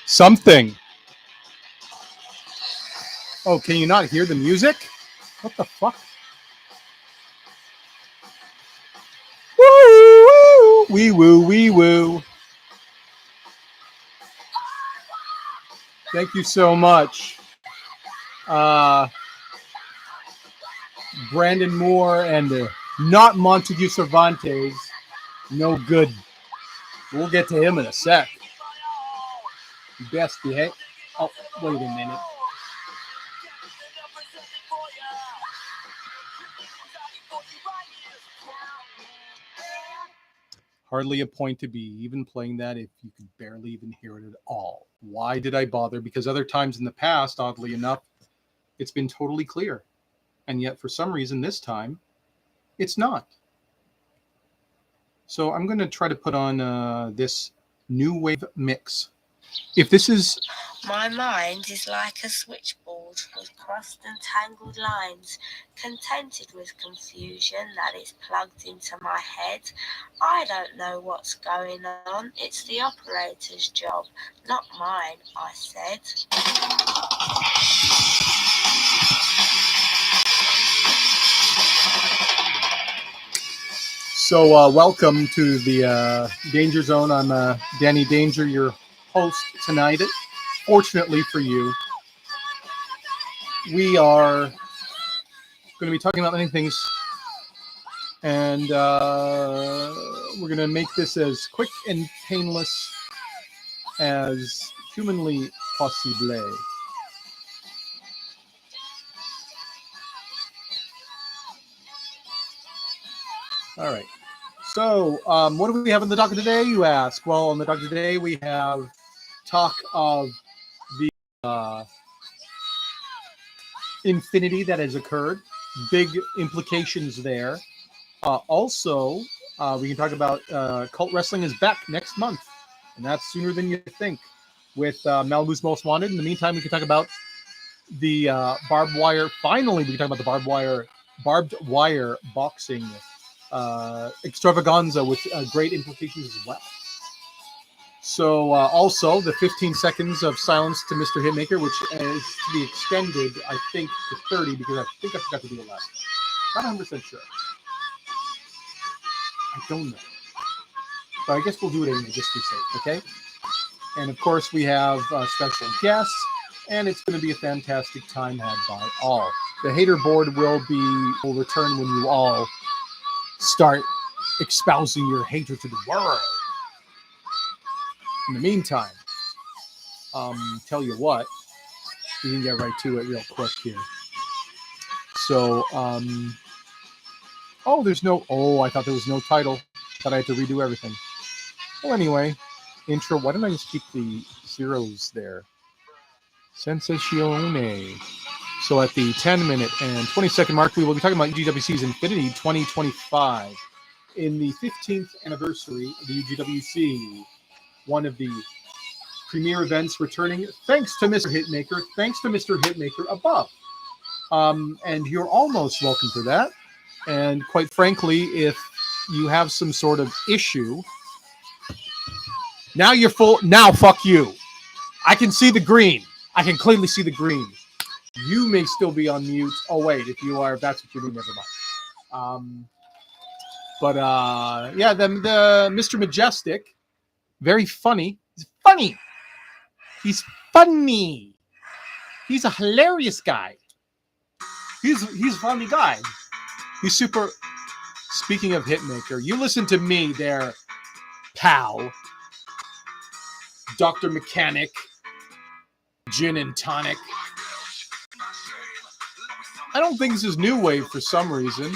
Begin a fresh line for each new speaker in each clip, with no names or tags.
Something. Oh, can you not hear the music? What the fuck? Woo! Wee woo, wee woo. Thank you so much. Brandon Moore and not Montague Cervantes. No good. We'll get to him in a sec. Best behave. Oh, wait a minute. Hardly a point to be even playing that if you could barely even hear it at all. Why did I bother? Because other times in the past, oddly enough, it's been totally clear. And yet, for some reason, this time, it's not. So I'm going to try to put on this new wave mix. If this is...
My mind is like a switchboard with crossed and tangled lines, contented with confusion that is plugged into my head. I don't know what's going on. It's the operator's job, not mine, I said.
So welcome to the Danger Zone. I'm Danny Danger, your host tonight. Fortunately for you, we are going to be talking about many things, and we're going to make this as quick and painless as humanly possible. All right. So, what do we have on the docket today, you ask? Well, on the docket today, we have talk of the Infinity that has occurred. Big implications there. Also, we can talk about Cult Wrestling is back next month, and that's sooner than you think, with Malibu's Most Wanted. In the meantime, we can talk about the barbed wire. Finally, we can talk about the barbed wire boxing extravaganza with great implications as well. So also the 15 seconds of silence to Mr. Hitmaker, which is to be extended, I think, to 30 because I think I forgot to do it last time. Not 100% sure. I don't know. But I guess we'll do it anyway just to be safe, okay? And of course we have special guests, and it's going to be a fantastic time had by all. The hater board will return when you all start espousing your hatred to the world. In the meantime, tell you what, we can get right to it real quick here. So, I thought there was no title. Thought I had to redo everything. Well, anyway, intro. Why don't I just keep the zeros there? Sensazione. So at the 10-minute and 20-second mark, we will be talking about UGWC's Infinity 2025. In the 15th anniversary of the UGWC, one of the premier events returning, thanks to Mr. Hitmaker, thanks to Mr. Hitmaker above. And you're almost welcome for that. And quite frankly, if you have some sort of issue, now you're full. Now, fuck you. I can see the green. I can clearly see the green. You may still be on mute. Oh, wait, if that's what you mean, never mind. Yeah, the Mr. Majestic, very funny. He's funny. He's funny. He's a hilarious guy. He's a funny guy. He's super. Speaking of Hitmaker, you listen to me there, pal. Dr. Mechanic, Gin and Tonic. I don't think this is new wave for some reason.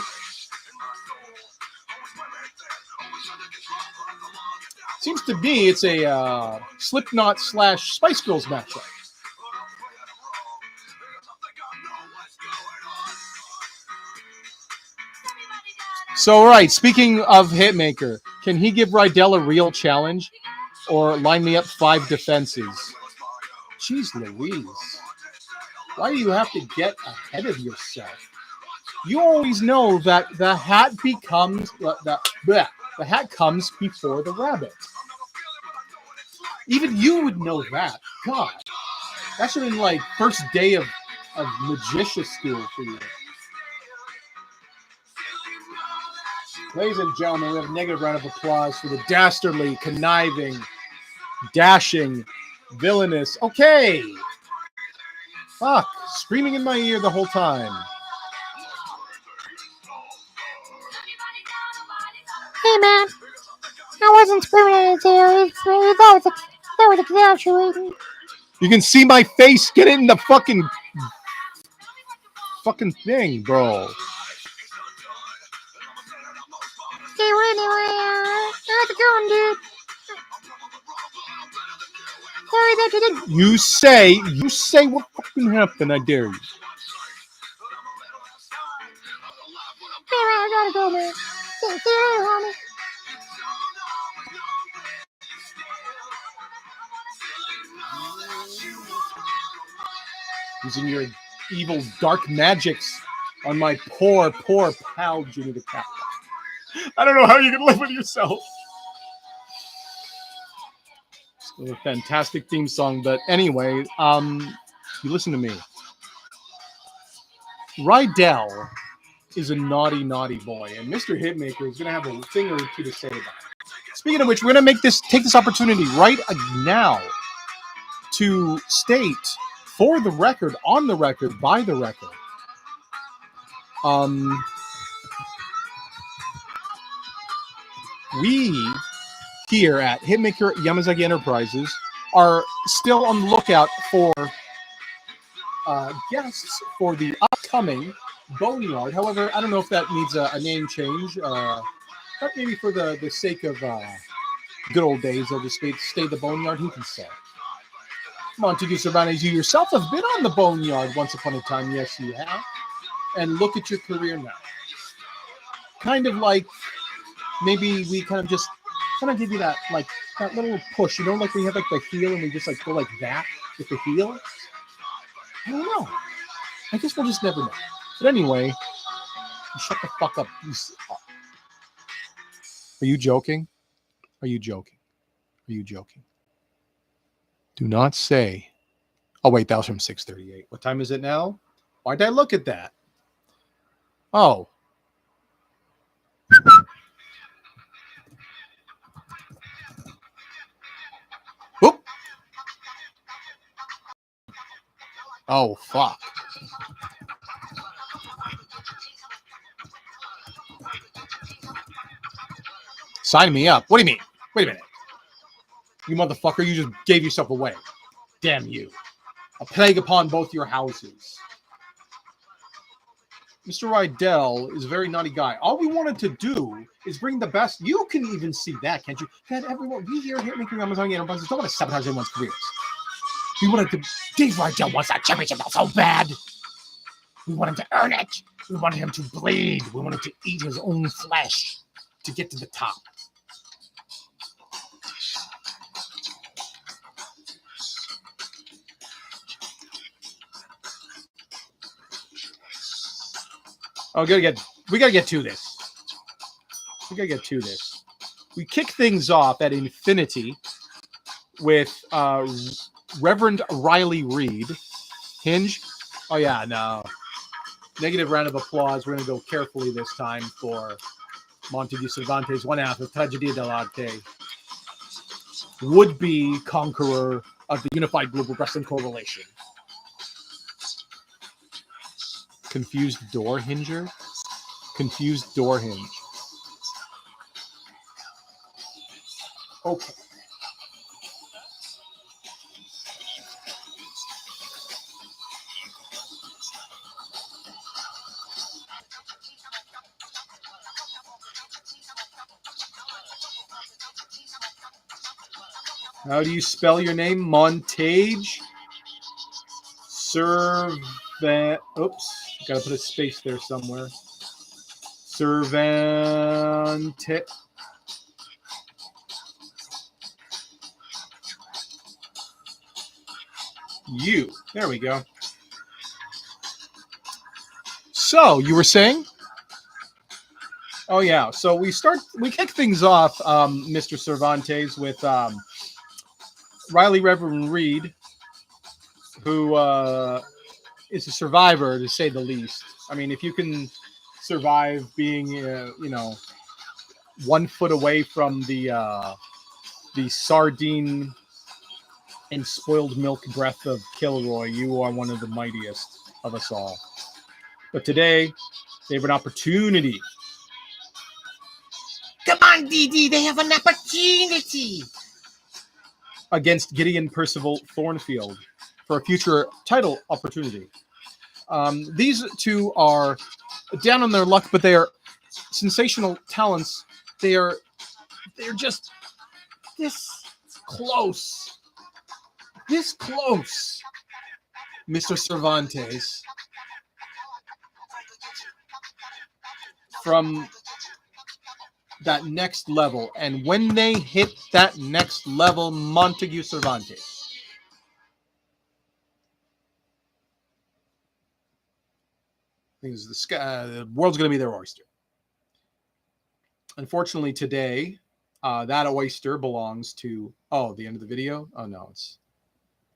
Seems to me it's a Slipknot / Spice Girls matchup. So, all right, speaking of Hitmaker, can he give Rydell a real challenge or line me up 5 defenses? Jeez Louise. Why do you have to get ahead of yourself? You always know that the hat becomes the hat comes before the rabbit. Even you would know that. God. That should have been like first day of magician school for you. Ladies and gentlemen, we have a negative round of applause for the dastardly, conniving, dashing, villainous. Okay. Fuck. Screaming in my ear the whole time.
Hey man, I wasn't screaming at you. That was exaggerating.
You can see my face. Get it in the fucking thing, bro.
Okay, well, anyway, how's it going, dude? Sorry that you didn't.
You say what fucking happened. I dare you.
Hey man, I gotta go, man. See you later, homie.
Using your evil dark magics on my poor pal, Jimmy the Catfox. I don't know how you can live with yourself. It's a fantastic theme song, but anyway, you listen to me. Rydell is a naughty boy, and Mr. Hitmaker is going to have a thing or two to say about it. Speaking of which, we're going to take this opportunity right now to state for the record, on the record, by the record, we here at Hitmaker-Yamazaki Enterprises are still on the lookout for guests for the upcoming Boneyard. However, I don't know if that needs a name change, but maybe for the sake of good old days, they'll just stay the Boneyard. Who can say? Montague Cervantes, you yourself have been on the Boneyard once upon a time. Yes, you have. And look at your career now. Kind of like maybe we kind of give you that little push. You know, like we have like the heel and we just like go like that with the heel. I don't know. I guess we'll just never know. But anyway, shut the fuck up. Are you joking? Are you joking? Are you joking? Do not say. Oh, wait, that was from 6:38. What time is it now? Why'd I look at that? Oh. Whoop. Oh, fuck. Sign me up. What do you mean? Wait a minute. You motherfucker, you just gave yourself away. Damn you. A plague upon both your houses. Mr. Rydell is a very naughty guy. All we wanted to do is bring the best. You can even see that, can't you? That everyone, we here at Hitmaker-Yamazaki Enterprises don't want to sabotage anyone's careers. We wanted to. Dave Rydell wants that championship so bad. We want him to earn it. We wanted him to bleed. We wanted to eat his own flesh to get to the top. Oh, we gotta get to this. We kick things off at Infinity with Reverend Riley Reed. Hinge. Oh yeah, no. Negative round of applause. We're gonna go carefully this time for Montague Cervantes, one half of Tragedia dell'arte, would-be conqueror of the Unified Global Wrestling Coalition. Confused door hinger? Confused door hinge. Okay. How do you spell your name? Montage? Oops. Gotta put a space there somewhere. Cervante. There we go. So, you were saying? Oh, yeah. So, we kick things off, Mr. Cervantes, with Riley Reverend Reed who is a survivor, to say the least. I mean, if you can survive being, 1 foot away from the sardine and spoiled milk breath of Kilroy, you are one of the mightiest of us all. But today, they have an opportunity.
Come on, DD, they have an opportunity
Against Gideon Percival Thornfield for a future title opportunity. These two are down on their luck, but they are sensational talents. They're just this close, Mr. Cervantes, from that next level. And when they hit that next level, Montague Cervantes, things the world's going to be their oyster. Unfortunately, today, that oyster belongs to the end of the video. Oh no, it's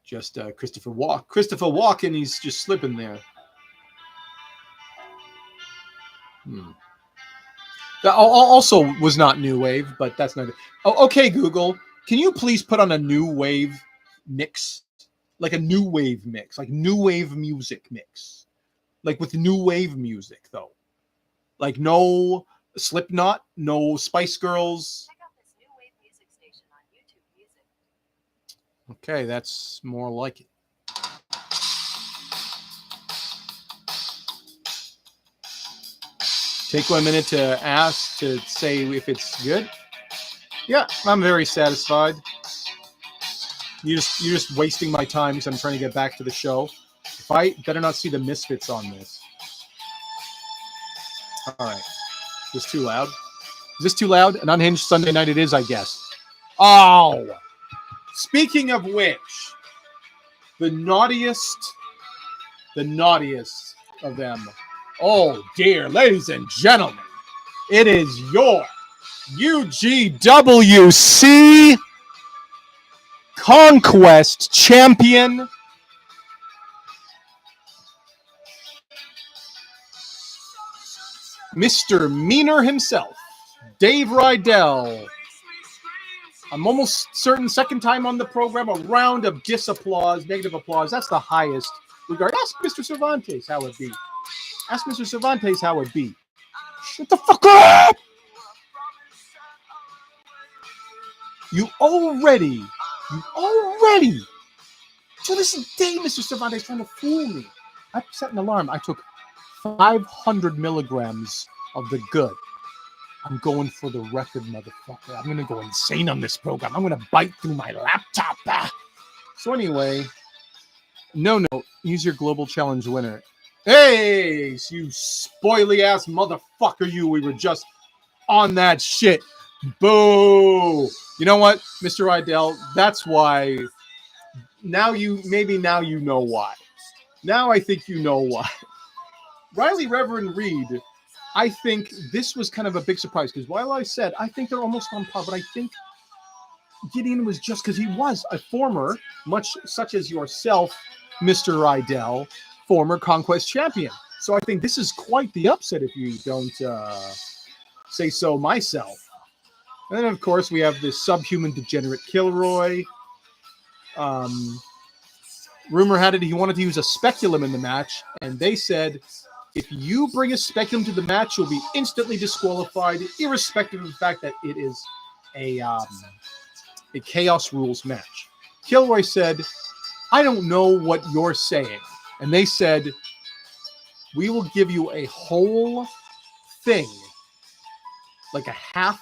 just Christopher Walken. He's just slipping there. That also was not new wave, but that's not. Oh, okay, Google, can you please put on a new wave mix, like a new wave mix, like new wave music mix, like with new wave music though, like no Slipknot, no Spice Girls.
Check out this new wave music station on YouTube Music.
Okay, that's more like it. Take 1 minute to ask to say if it's good. Yeah, I'm very satisfied. You're just wasting my time because I'm trying to get back to the show. If I better not see the Misfits on this. All right. Is this too loud? Is this too loud? An unhinged Sunday night it is, I guess. Oh! Speaking of which, the naughtiest of them. Oh, dear, ladies and gentlemen, it is your UGWC Conquest champion, Mr. Meaner himself, Dave Rydell. I'm almost certain, second time on the program, a round of disapplause, negative applause. That's the highest regard. Ask Mr. Cervantes how it be. Ask Mr. Cervantes how it be. Shut the fuck up! You already, to this day, Mr. Cervantes trying to fool me. I set an alarm. I took 500 milligrams of the good. I'm going for the record, motherfucker. I'm going to go insane on this program. I'm going to bite through my laptop. So anyway, no, use your global challenge winner. Hey, you spoily ass motherfucker, you. We were just on that shit. Boo. You know what, Mr. Rydell? That's why. Now you know why. Now I think you know why. Riley Reverend Reed, I think this was kind of a big surprise because while I said I think they're almost on par, but I think Gideon was just because he was a former, much such as yourself, Mr. Rydell, former Conquest champion. So I think this is quite the upset if you don't say so myself. And then, of course, we have this subhuman degenerate Kilroy. Rumor had it he wanted to use a speculum in the match, and they said, if you bring a speculum to the match, you'll be instantly disqualified, irrespective of the fact that it is a Chaos Rules match. Kilroy said, I don't know what you're saying. And they said, we will give you a whole thing, like a half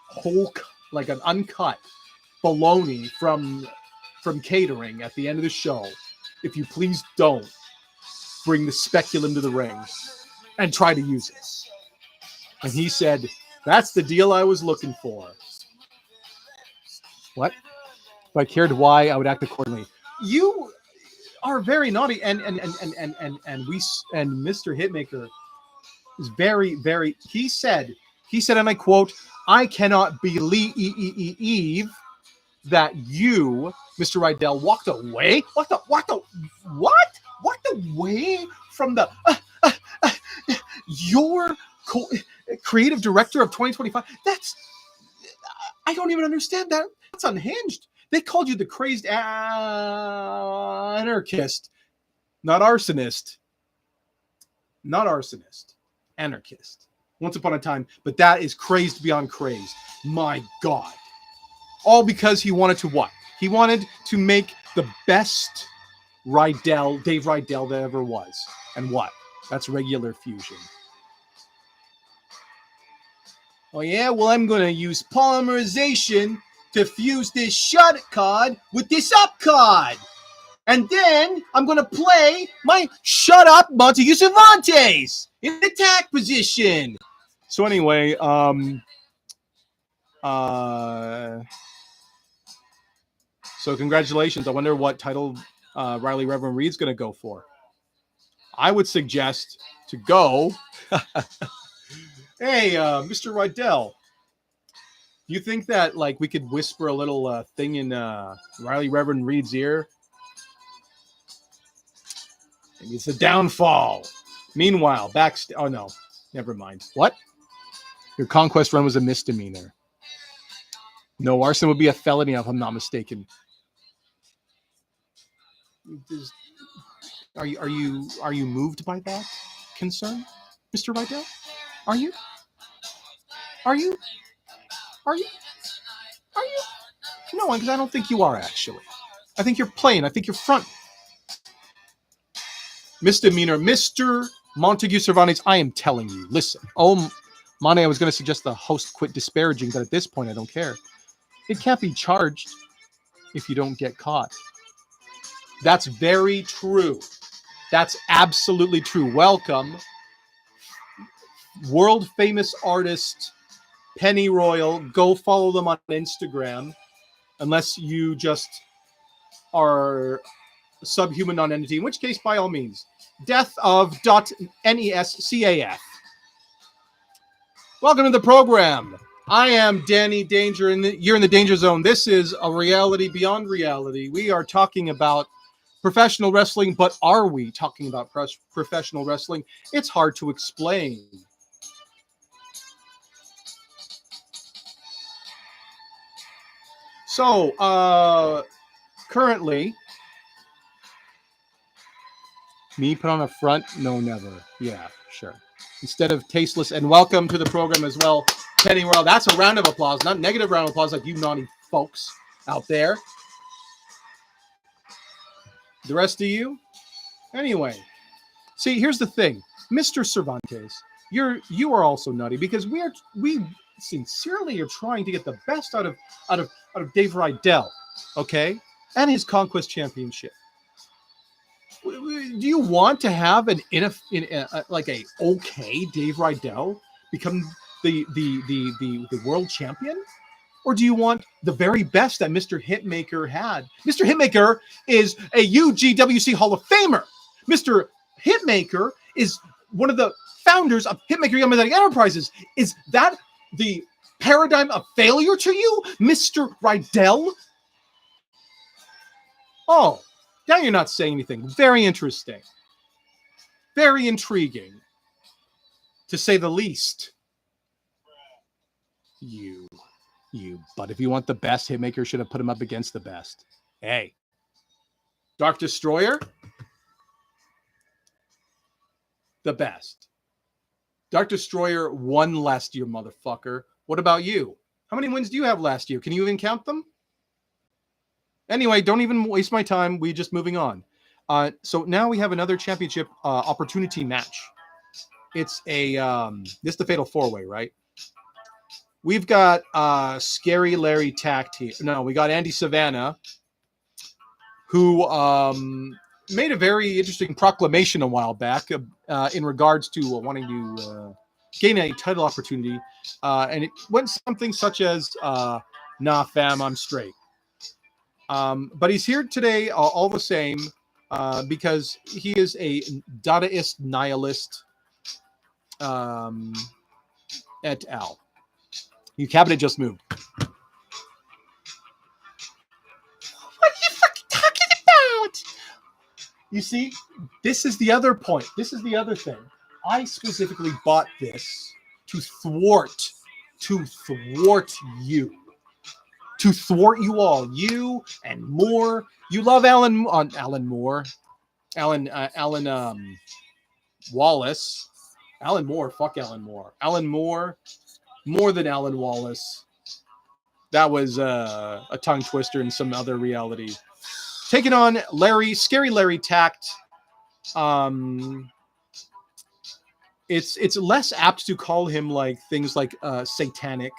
whole, like an uncut bologna from catering at the end of the show, if you please don't bring the speculum to the ring and try to use it. And he said, that's the deal I was looking for. What? If I cared why, I would act accordingly. You are very naughty, and Mr. Hitmaker is very, very. He said, and I quote, I cannot believe that you, Mr. Rydell, walked away? Walked away from the your creative director of 2025? I don't even understand that. That's unhinged. They called you the crazed anarchist, not arsonist. Not arsonist, anarchist. Once upon a time, but that is crazed beyond crazed. My God. All because he wanted to what? He wanted to make the best Dave Rydell that ever was. And what? That's regular fusion. Oh yeah? Well, I'm going to use polymerization to fuse this shut card with this up card. And then I'm going to play my shut up Montague Cervantes in attack position. So anyway, so congratulations. I wonder what title Riley Reverend Reed's going to go for. I would suggest to go. Hey, Mr. Rydell, you think that like we could whisper a little thing in Riley Reverend Reed's ear? Maybe it's the downfall. Meanwhile, oh no, never mind. What? Your conquest run was a misdemeanor. No, arson would be a felony if I'm not mistaken. Are you moved by that concern, Mr. Rydell? Are you? No, because I don't think you are actually. I think you're playing. I think you're front. Misdemeanor, Mr. Montague Cervantes, I am telling you. Listen. Oh, Monte, I was going to suggest the host quit disparaging, but at this point, I don't care. It can't be charged if you don't get caught. That's very true. That's absolutely true. Welcome, world famous artist Penny Royal. Go follow them on Instagram, unless you just are a subhuman non-entity, in which case, by all means, death of .nescaf. Welcome to the program. I am Danny Danger, and you're in the danger zone. This is a reality beyond reality. We are talking about professional wrestling, but are we talking about professional wrestling? It's hard to explain. So, currently, me put on a front? No, never. Yeah, sure. Instead of tasteless, and welcome to the program as well, Penny Royal. That's a round of applause, not negative round of applause like you naughty folks out there. The rest of you? Anyway, see, here's the thing. Mr. Cervantes, you are also nutty because we sincerely are trying to get the best out of Dave Rydell, okay? And his Conquest Championship. Do you want to have like a okay Dave Rydell become the world champion? Or do you want the very best that Mr. Hitmaker had? Mr. Hitmaker is a UGWC Hall of Famer. Mr. Hitmaker is one of the founders of Hitmaker-Yamazaki Enterprises. Is that the paradigm of failure to you, Mr. Rydell? Oh, now you're not saying anything. Very interesting. Very intriguing, to say the least. But if you want the best, Hitmaker should have put him up against the best. Hey, Dark Destroyer, the best. Dark Destroyer won last year, motherfucker. What about you? How many wins do you have last year? Can you even count them? Anyway, don't even waste my time. We're just moving on. So now we have another championship opportunity match. It's this is the Fatal 4-Way, right? We've got Scary Larry Tact here. No, we got Andy Savannah, who made a very interesting proclamation a while back in regards to wanting to gain a title opportunity. And it went something such as, nah, fam, I'm straight. But he's here today all the same because he is a Dadaist nihilist et al. Your cabinet just moved. You see, this is the other point. This is the other thing. I specifically bought this to thwart you. To thwart you all. You and Moore. You love Alan Moore. Alan Wallace. Alan Moore. Fuck Alan Moore. Alan Moore. More than Alan Wallace. That was a tongue twister in some other reality. Taking on Scary Larry Tact. It's less apt to call him like things like satanic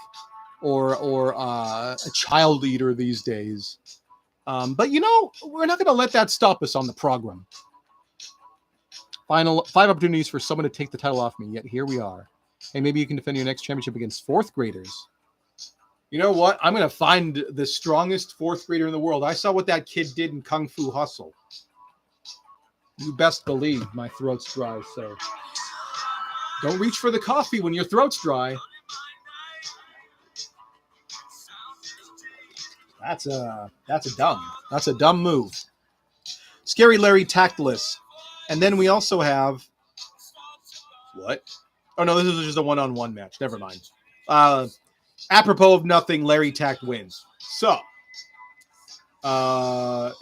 or a child eater these days. But you know, we're not going to let that stop us on the program. Final 5 opportunities for someone to take the title off me. Yet here we are. Hey, maybe you can defend your next championship against 4th graders. You know what? I'm going to find the strongest 4th grader in the world. I saw what that kid did in Kung Fu Hustle. You best believe my throat's dry, so don't reach for the coffee when your throat's dry. That's a dumb move. Scary Larry Tactless. And then we also have what? Oh no, this is just a one-on-one match. Never mind. Apropos of nothing, Larry Tact wins. So,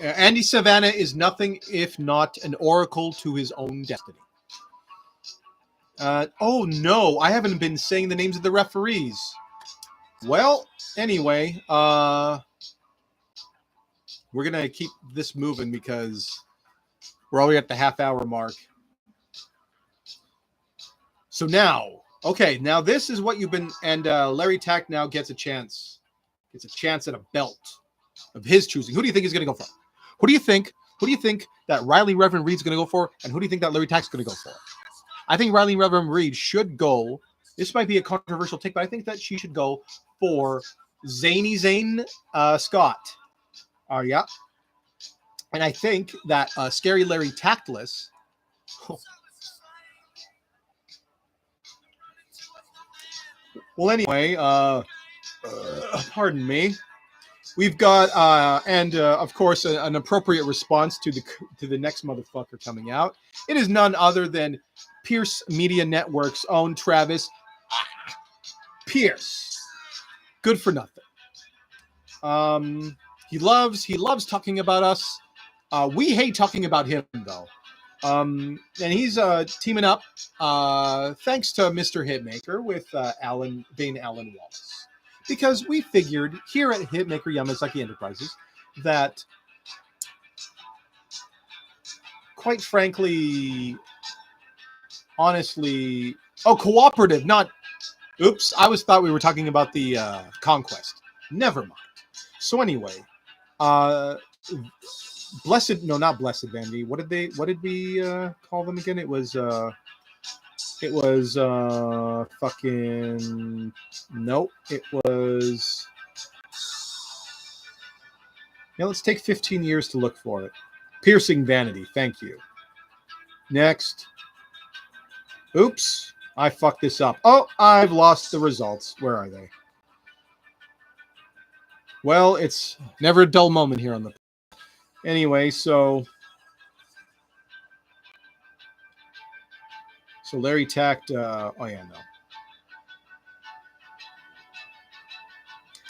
Andy Savannah is nothing if not an oracle to his own destiny. Oh no, I haven't been saying the names of the referees. Well, anyway, we're gonna keep this moving because we're already at the half-hour mark. So now, okay, now this is what you've been, and Larry Tact now gets a chance at a belt of his choosing. Who do you think he's going to go for? Who do you think that Riley Reverend Reed's going to go for, and who do you think that Larry Tact's going to go for? I think Riley Reverend Reed should go. This might be a controversial take, but I think that she should go for Zany Zane Scott. Yeah. And I think that Scary Larry Tactless. Well, anyway, pardon me. We've got, of course, an appropriate response to the next motherfucker coming out. It is none other than Pierce Media Network's own Travis Pierce. Good for nothing. He loves talking about us. We hate talking about him though. And he's teaming up, thanks to Mr. Hitmaker, with Dane Allen Wallace. Because we figured here at Hitmaker-Yamazaki Enterprises that, quite frankly, honestly, cooperative, not, oops, I thought we were talking about the Conquest. Never mind. So anyway, not Blessed Vanity. What did we call them again? It was fucking, nope. It was, let's take 15 years to look for it. Piercing Vanity. Thank you. Next. Oops. I fucked this up. Oh, I've lost the results. Where are they? Well, it's never a dull moment here on the... Anyway, so Larry Tact, no.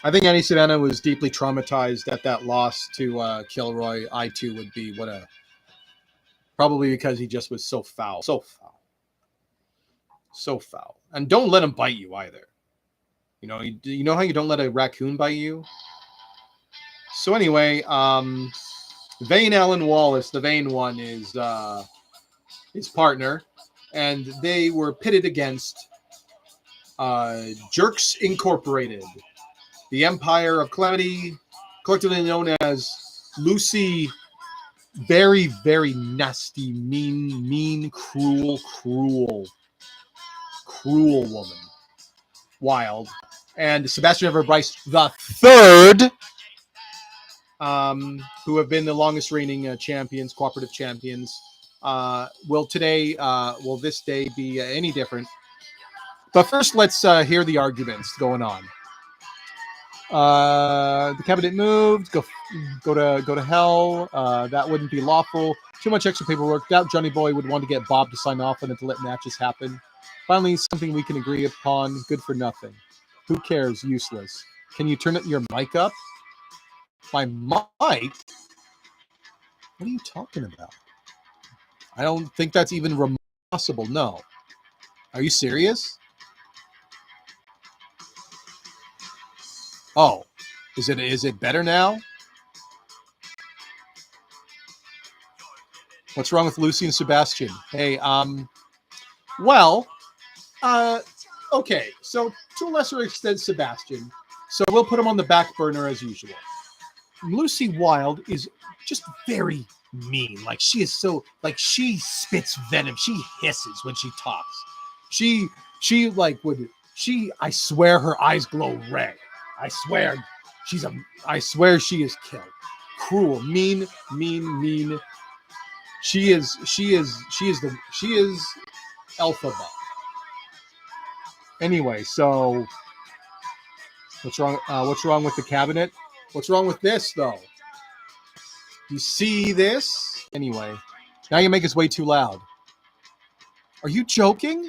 I think Andy Savannah was deeply traumatized at that loss to Kilroy. I too would be. Probably because he just was so foul. And don't let him bite you either. You know how you don't let a raccoon bite you? So anyway, Vane Allen Wallace, the Vane one, is his partner, and they were pitted against Jerks Incorporated, the Empire of Calamity, collectively known as Lucy. Very, very nasty, mean, cruel woman. Wild. And Sebastian Ever Bryce the Third, who have been the longest reigning cooperative champions. Will this day be any different? But first, let's hear the arguments going on. The cabinet moved. Go to hell. That wouldn't be lawful. Too much extra paperwork. Doubt Johnny Boy would want to get Bob to sign off on it to let matches happen. Finally, something we can agree upon. Good for nothing. Who cares? Useless. Can you turn your mic up? My mic? What are you talking about? I don't think that's even possible. No. Are you serious? Oh, is it better now? What's wrong with Lucy and Sebastian? Hey, okay. So to a lesser extent, Sebastian. So we'll put him on the back burner as usual. Lucy Wilde is just very mean. Like she is so like she spits venom. She hisses when she talks. She I swear her eyes glow red. I swear she is killed. Cruel, mean. She is Elphaba. Anyway, so what's wrong? What's wrong with the cabinet? What's wrong with this though? You see this? Anyway, now you make us way too loud. Are you joking?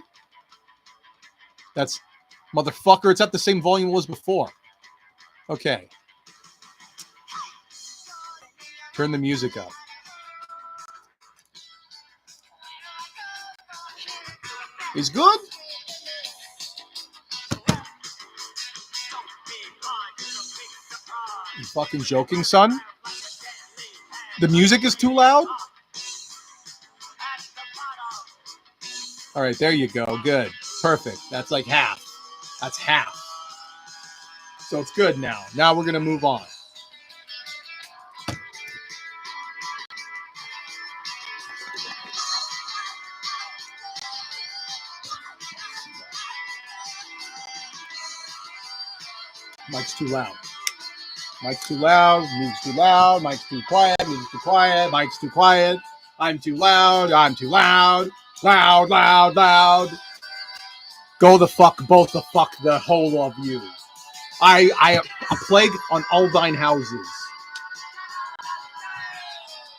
That's motherfucker. It's at the same volume it was before. Okay. Turn the music up. Is good? You fucking joking, son? The music is too loud? All right, there you go. Good. Perfect. That's like half. That's half. So it's good now. Now we're going to move on. Mic's too loud. Mic's too loud. Music's too loud. Mic's too quiet. Music's too quiet. Mic's too quiet. I'm too loud. I'm too loud. Loud. Go the fuck, both the fuck, the whole of you. I a plague on all thine houses.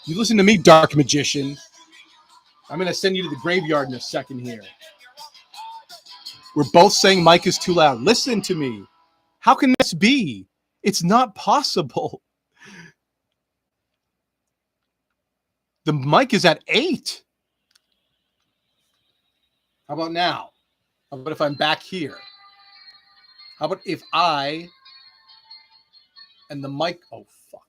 You listen to me, dark magician. I'm going to send you to the graveyard in a second here. We're both saying Mike is too loud. Listen to me. How can this be? It's not possible. The mic is at 8. How about now? How about if I'm back here? How about if I and the mic... Oh, fuck.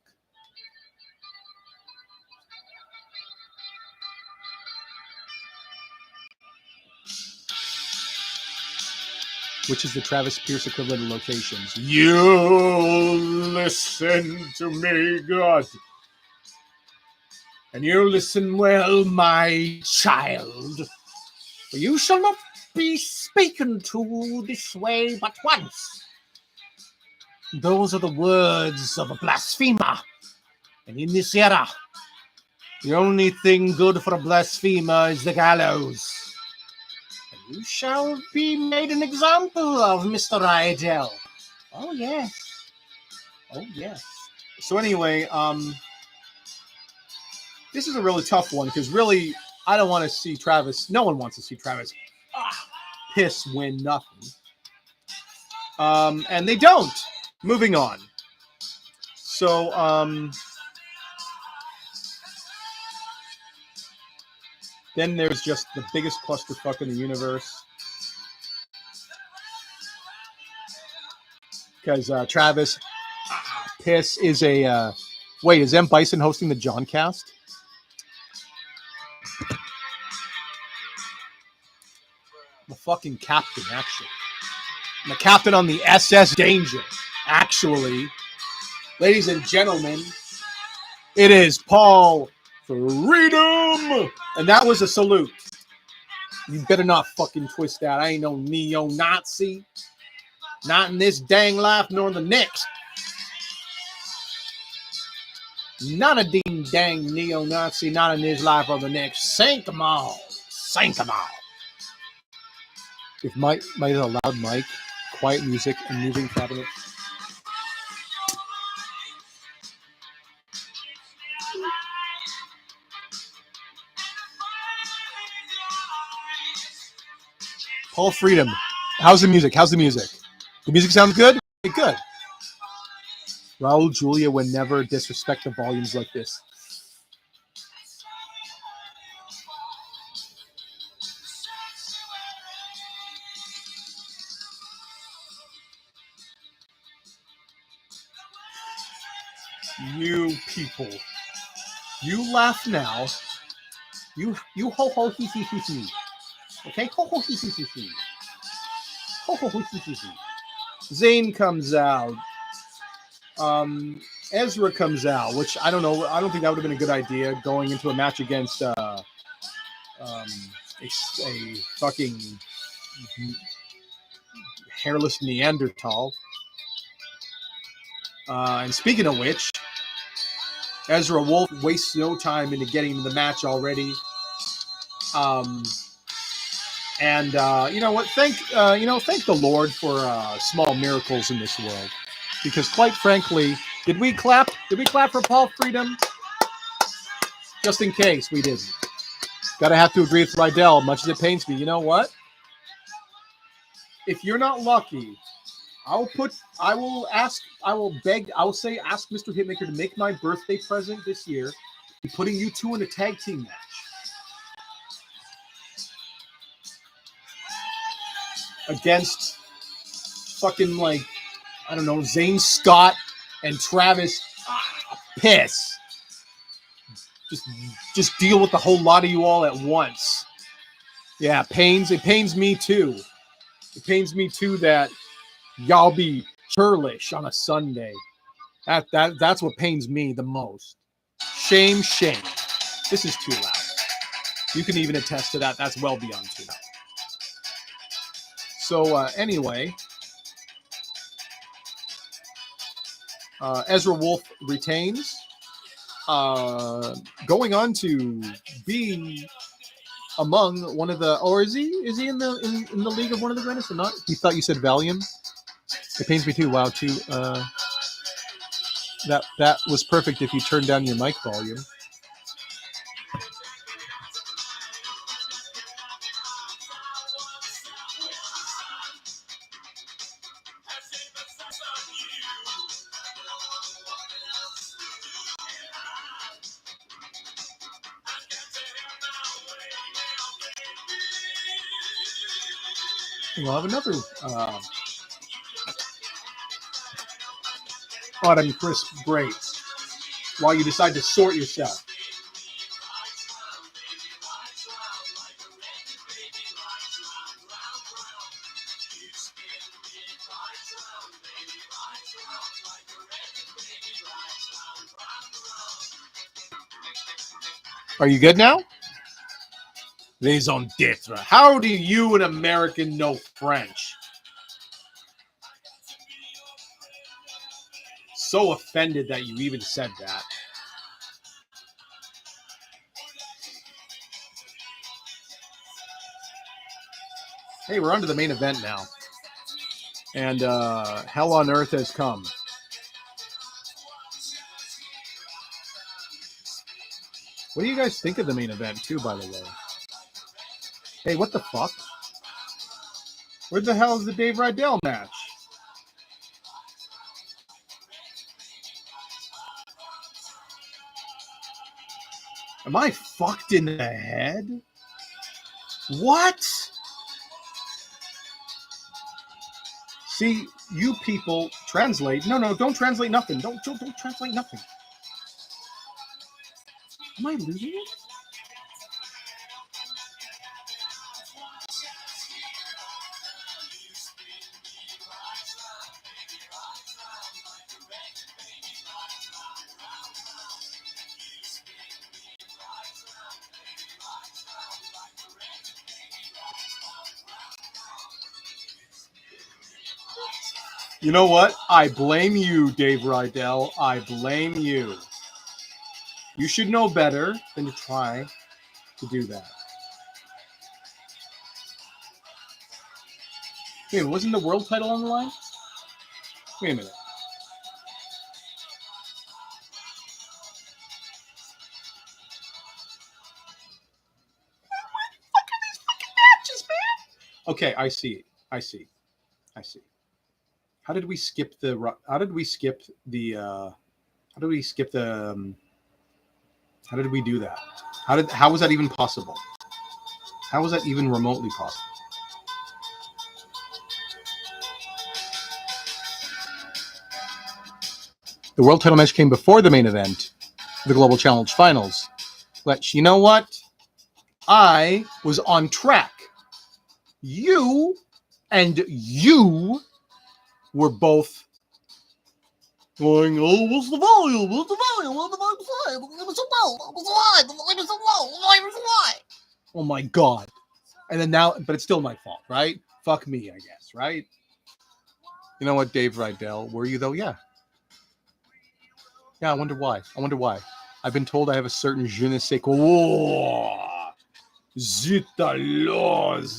Which is the Travis Pierce equivalent of locations? You listen to me, God. And you listen well, my child. For you shall not be spoken to this way but once. Those are the words of a blasphemer. And in this era, the only thing good for a blasphemer is the gallows. And you shall be made an example of, Mr. Idell. Oh, yes. Oh, yes. So anyway, this is a really tough one because really, I don't want to see Travis. No one wants to see Travis piss win nothing. And they don't. Moving on. So, then there's just the biggest clusterfuck in the universe. Because Travis piss is a... wait, is M. Bison hosting the Johncast? The fucking captain, actually. I'm the captain on the SS Danger. Actually, ladies and gentlemen, it is Paul Freedom! And that was a salute. You better not fucking twist that. I ain't no neo-Nazi. Not in this dang life nor the next. Not a ding dang neo-Nazi, not in this life or the next. Sink them all. Sink them all. If Mike is a loud mic, quiet music, and moving cabinet. Paul Freedom. How's the music? How's the music? The music sounds good? Okay, good. Raul Julia would never disrespect the volumes like this. You people. You laugh now. You ho ho hee hee hee hee. Okay? Ho ho hee hee hee hee. Ho ho hee hee hee. Zayn comes out. Ezra comes out, which I don't know. I don't think that would have been a good idea going into a match against a fucking hairless Neanderthal. And speaking of which, Ezra Wolf wastes no time into getting into the match already. And you know what? Thank the Lord for small miracles in this world, because quite frankly, did we clap? Did we clap for Paul Freedom? Just in case we didn't. Gotta have to agree with Rydell, much as it pains me. You know what? If you're not lucky, I will ask Mr. Hitmaker to make my birthday present this year, be putting you two in a tag team match. Against fucking, like, I don't know, Zane Scott and Travis. Piss. Just deal with the whole lot of you all at once. Yeah, it pains me too. It pains me too that y'all be churlish on a Sunday. That's what pains me the most. Shame. This is too loud. You can even attest to that. That's well beyond too loud. So anyway, Ezra Wolf retains, going on to be among one of the, or is he in the league of one of the greatest or not? He thought you said Valium. It pains me too. Wow, too. That was perfect if you turned down your mic volume. We'll have another hot and crisp break while you decide to sort yourself. Are you good now? Raison d'etre. How do you, an American, know French? So offended that you even said that. Hey, we're on to the main event now. And hell on earth has come. What do you guys think of the main event, too, by the way? Hey, what the fuck? Where the hell is the Dave Rydell match? Am I fucked in the head? What? See, you people translate. No, don't translate nothing. Don't translate nothing. Am I losing it? You know what? I blame you, Dave Rydell. I blame you. You should know better than to try to do that. Wait, wasn't the world title on the line? Wait a minute. Okay, I see. How did we skip the? How did we do that? How was that even possible? How was that even remotely possible? The world title match came before the main event, the Global Challenge Finals. But you know what? I was on track. You were both going, oh, what's the volume? What's the volume? What's the volume? It was so low. It was high. The volume was so low. The volume was so high. Oh my God. And then now, but it's still my fault, right? Fuck me, I guess, right? You know what, Dave Rydell? Were you though? Yeah. Yeah, I wonder why. I've been told I have a certain je ne sais quoi. Oh, zut alors.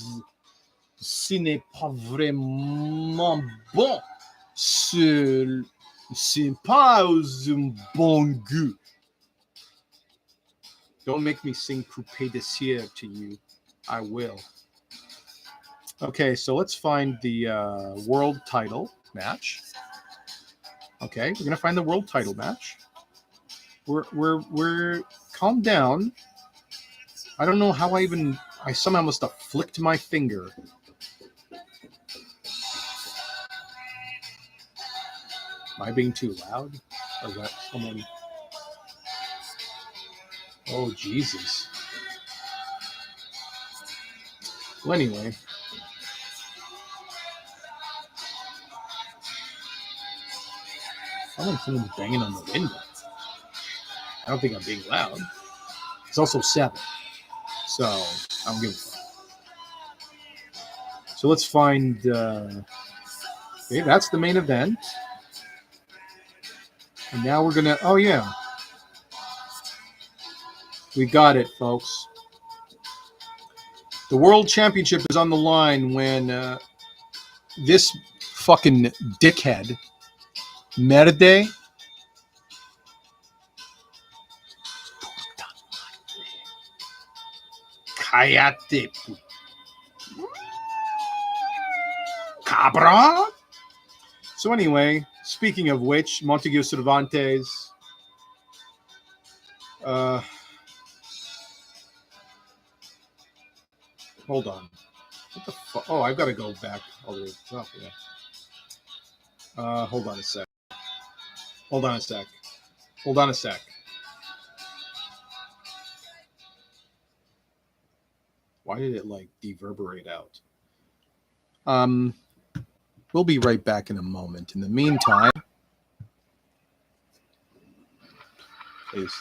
Ce n'est pas vraiment bon. C'est pas un bon goût. Don't make me sing Coupé de Cire to you. I will. Okay, so let's find the world title match. Okay, we're gonna find the world title match. We're calm down. I don't know how I somehow must have flicked my finger. Am I being too loud? Or is that someone? Oh, Jesus. Well, anyway. Someone's banging on the window. I don't think I'm being loud. It's also 7. So, I don't give a fuck. So let's find... okay, that's the main event. And now we're going to... Oh, yeah. We got it, folks. The World Championship is on the line when this fucking dickhead, Merde, Cállate, cabra. So anyway, speaking of which, Montague Cervantes, hold on. What the fuck? Oh, I've got to go back all the way up. Yeah. Hold on a sec. Why did it like deverberate out? We'll be right back in a moment. In the meantime, please.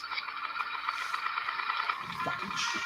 Fucking shit.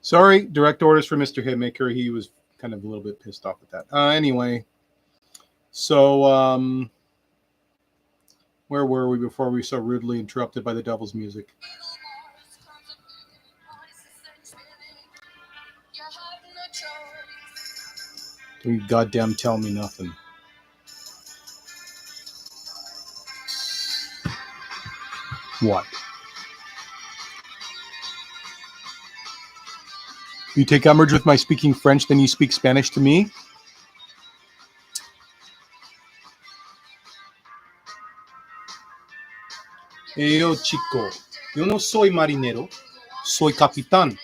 Sorry, direct orders for Mr. Hitmaker. He was kind of a little bit pissed off with that. Anyway, so where were we before we were so rudely interrupted by the devil's music? Don't you goddamn tell me nothing. What? You take umbrage with my speaking French, then you speak Spanish to me? Yo, chico, yo no soy marinero, soy capitán.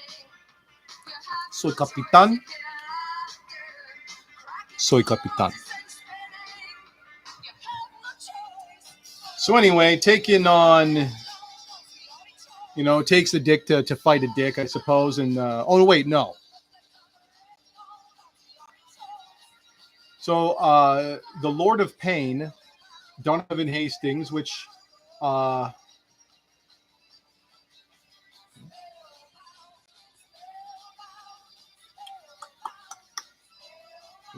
Soy capitán. Soy capitán. So anyway, taking on, you know, it takes a dick to fight a dick, I suppose. And, oh, wait, no. So the Lord of Pain, Donovan Hastings, which... what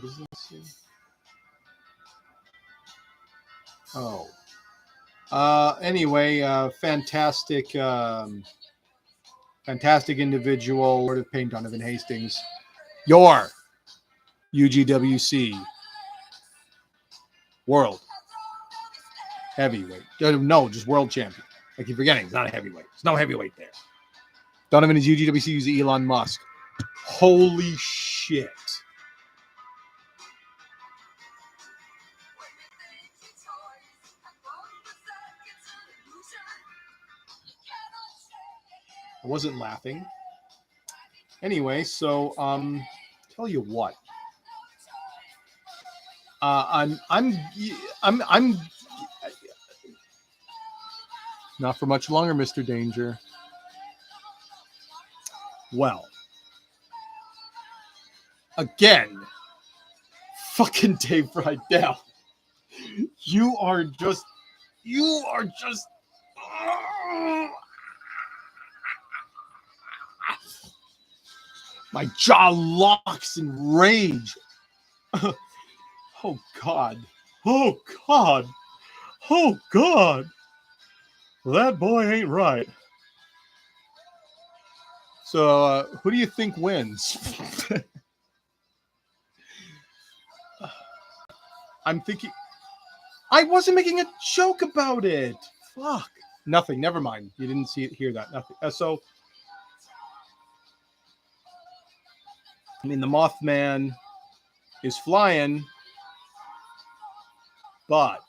is this? Oh. Anyway, fantastic individual, Lord of Pain, Donovan Hastings. Your UGWC World Heavyweight. No, just World Champion. I keep forgetting. It's not a heavyweight. There's no heavyweight there. Donovan is UGWC's Elon Musk. Holy shit. I wasn't laughing. Anyway, so tell you what. I'm not for much longer, Mr. Danger. Well, again, fucking Dave Rydell. You are just my jaw locks in rage. Oh God. Oh God. Oh God. That boy ain't right. So, who do you think wins? I'm thinking... I wasn't making a joke about it. Fuck. Nothing. Never mind. You didn't hear that. Nothing. So, I mean, the Mothman is flying, but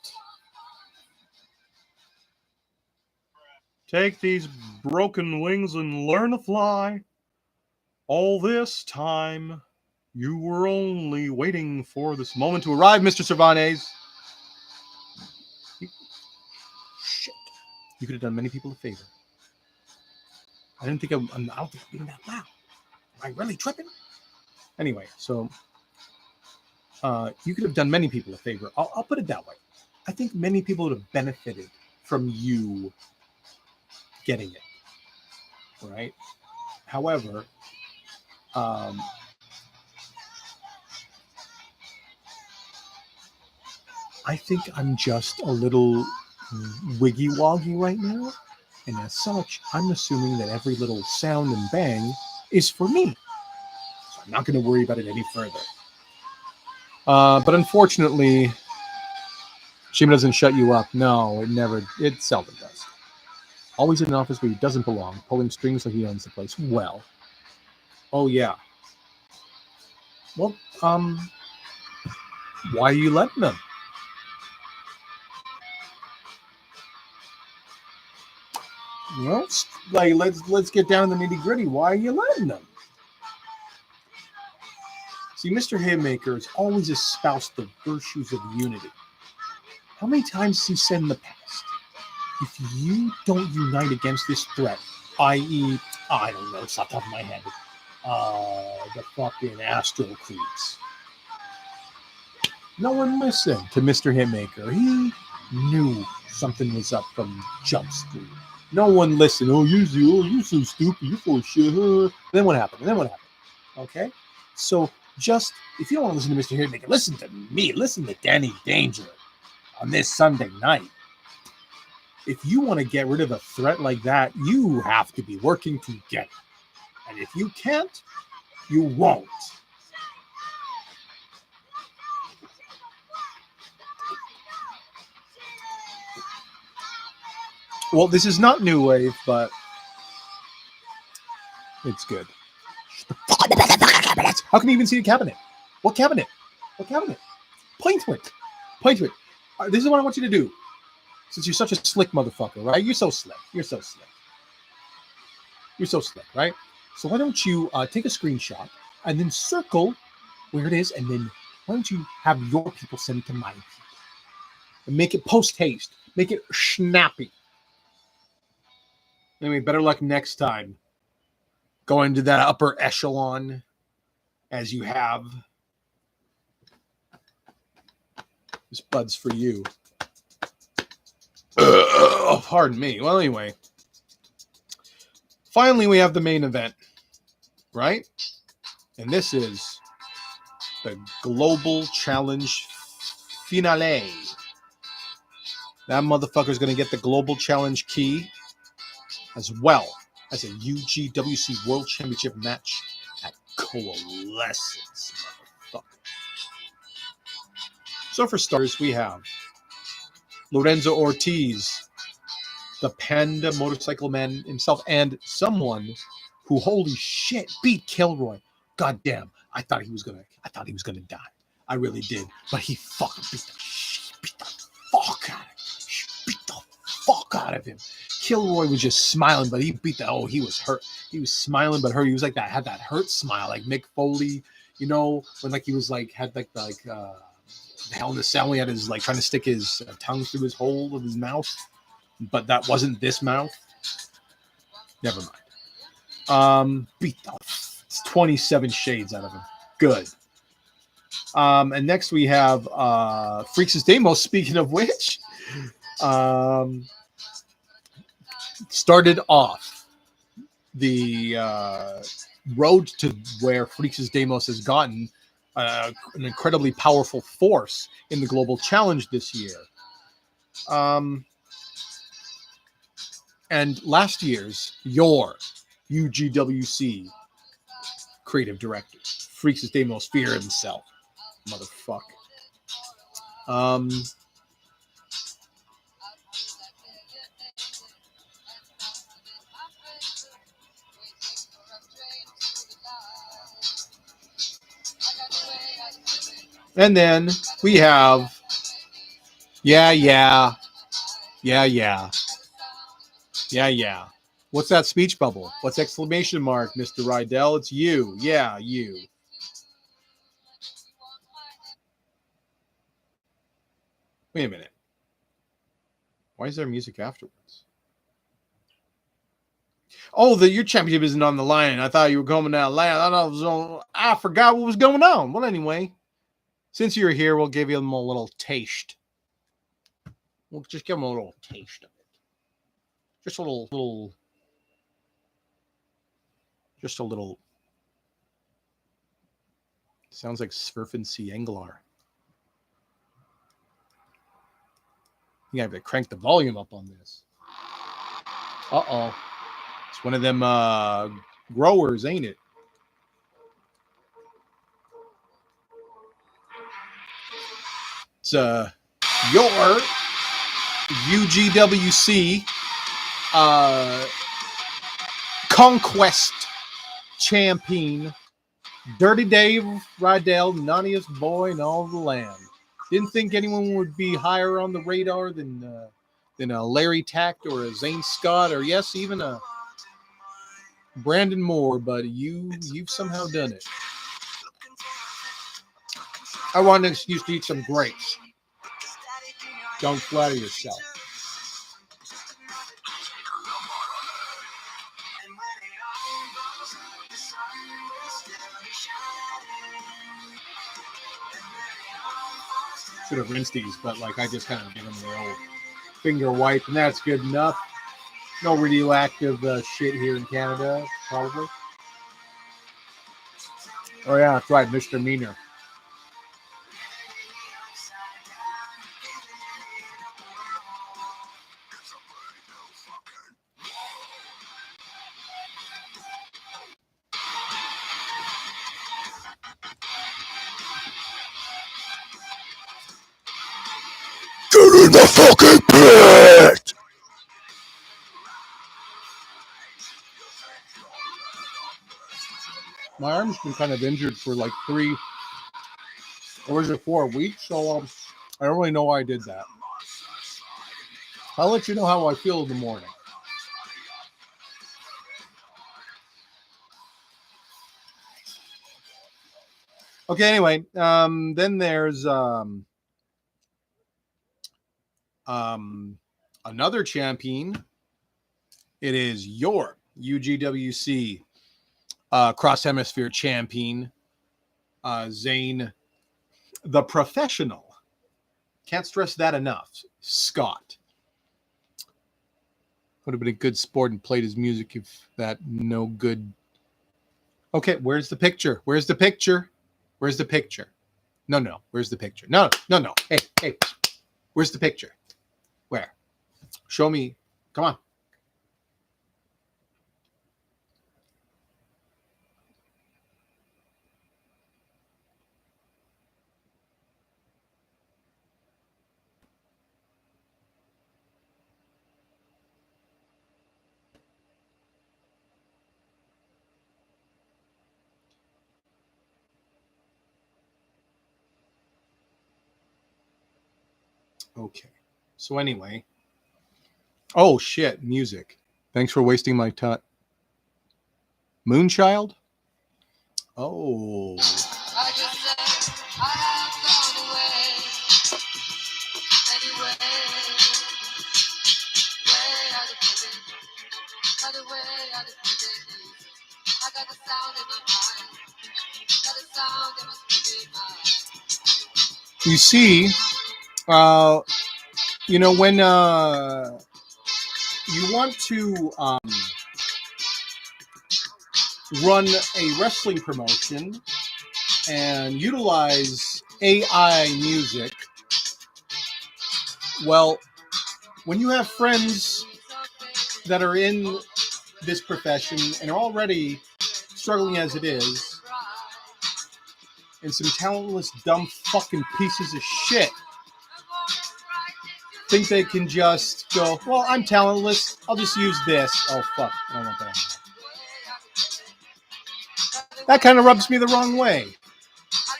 take these broken wings and learn to fly. All this time, you were only waiting for this moment to arrive, Mr. Cervantes. Shit. You could have done many people a favor. I don't think I'm being that loud. Am I really tripping? Anyway, so you could have done many people a favor. I'll put it that way. I think many people would have benefited from you getting it, right? However, I think I'm just a little wiggy-woggy right now, and as such, I'm assuming that every little sound and bang is for me. So I'm not going to worry about it any further. But unfortunately, Jimmy doesn't shut you up. No, it seldom does. Always in an office where he doesn't belong, pulling strings like he owns the place. Well, oh yeah. Well, why are you letting them? Well, like let's get down to the nitty gritty. Why are you letting them? See, Mr. Hitmaker has always espoused the virtues of unity. How many times has he said in the past, if you don't unite against this threat, i.e., I don't know, it's off the top of my head, the fucking astral creeps. No one listened to Mr. Hitmaker. He knew something was up from Jump Street. No one listened. Oh, you're so stupid. You're full of shit. Then what happened? Okay? So just, if you don't want to listen to Mr. Hitmaker, listen to me. Listen to Danny Danger on this Sunday night. If you want to get rid of a threat like that, you have to be working together. And if you can't, you won't. Well, this is not New Wave, but it's good. How can you even see the cabinet? What cabinet? Point to it. This is what I want you to do. Since you're such a slick motherfucker, right? You're so slick, right? So why don't you take a screenshot and then circle where it is, and then why don't you have your people send it to my people? And make it post-haste. Make it snappy. Anyway, better luck next time. Go into that upper echelon as you have. This bud's for you. Oh, pardon me. Well, anyway. Finally, we have the main event, right? And this is the Global Challenge Finale. That motherfucker's going to get the Global Challenge key, as well as a UGWC World Championship match at Coalescence, motherfucker. So for starters, we have Lorenzo Ortiz, the Panda Motorcycle Man himself, and someone who, holy shit, beat Kilroy. Goddamn, I thought he was gonna die. I really did, but he fucking beat the fuck out of him. Kilroy was just smiling, but he beat he was hurt. He was smiling, but hurt. He was like that, had that hurt smile, like Mick Foley, you know, when like he was like had like the Hell in the Cell. He had his like trying to stick his tongue through his hole of his mouth, but that wasn't this mouth. Never mind. Beat the 27 shades out of him. Good. And next we have Freaks' Demos. Speaking of which, started off the road to where Freaks' Demos has gotten an incredibly powerful force in the Global Challenge this year. And last year's, your UGWC creative director, Freaks' Demos, fear himself. Motherfucker. And then we have, yeah. What's that speech bubble? What's exclamation mark, Mr. Rydell? It's you. Yeah, you. Wait a minute. Why is there music afterwards? Oh, your championship isn't on the line. I thought you were coming out loud. I forgot what was going on. Well, anyway, since you're here, we'll give you a little taste. We'll just give them a little taste of it. Just a little. Sounds like Sverfin C. Englar. You have to crank the volume up on this. Uh-oh. It's one of them growers, ain't it? It's your UGWC Conquest champion, Dirty Dave Rydell, naughtiest boy in all the land. Didn't think anyone would be higher on the radar than a Larry Tact or a Zane Scott, or yes, even a Brandon Moore, but you've somehow done it. I want an excuse to eat some grapes. Don't flatter yourself. Should have rinsed these, but like I just kind of give them the old finger wipe, and that's good enough. No radioactive shit here in Canada, probably. Oh yeah, that's right, Mr. Meaner. Get in the fucking pit! My arm's been kind of injured for like 3 or is it 4 weeks, so I don't really know why I did that. I'll let you know how I feel in the morning. Okay, anyway, then there's another champion. It is your UGWC Cross Hemisphere champion, Zane the Professional. Can't stress that enough. Scott. Would have been a good sport and played his music if that no good. Okay, where's the picture? Where's the picture? Where's the picture? No. Where's the picture? No. Hey. Where's the picture? Where? Show me. Come on. Okay. So anyway. Oh, shit. Music. Thanks for wasting my time. Moonchild? Oh. I just said I have gone away. Anyway. I got the sound in my mind. Got the sound in my mind. You see, when you want to run a wrestling promotion and utilize AI music, well, when you have friends that are in this profession and are already struggling as it is, and some talentless, dumb fucking pieces of shit think they can just go, well, I'm talentless, I'll just use this. Oh, fuck. I don't want that. That kind of rubs me the wrong way.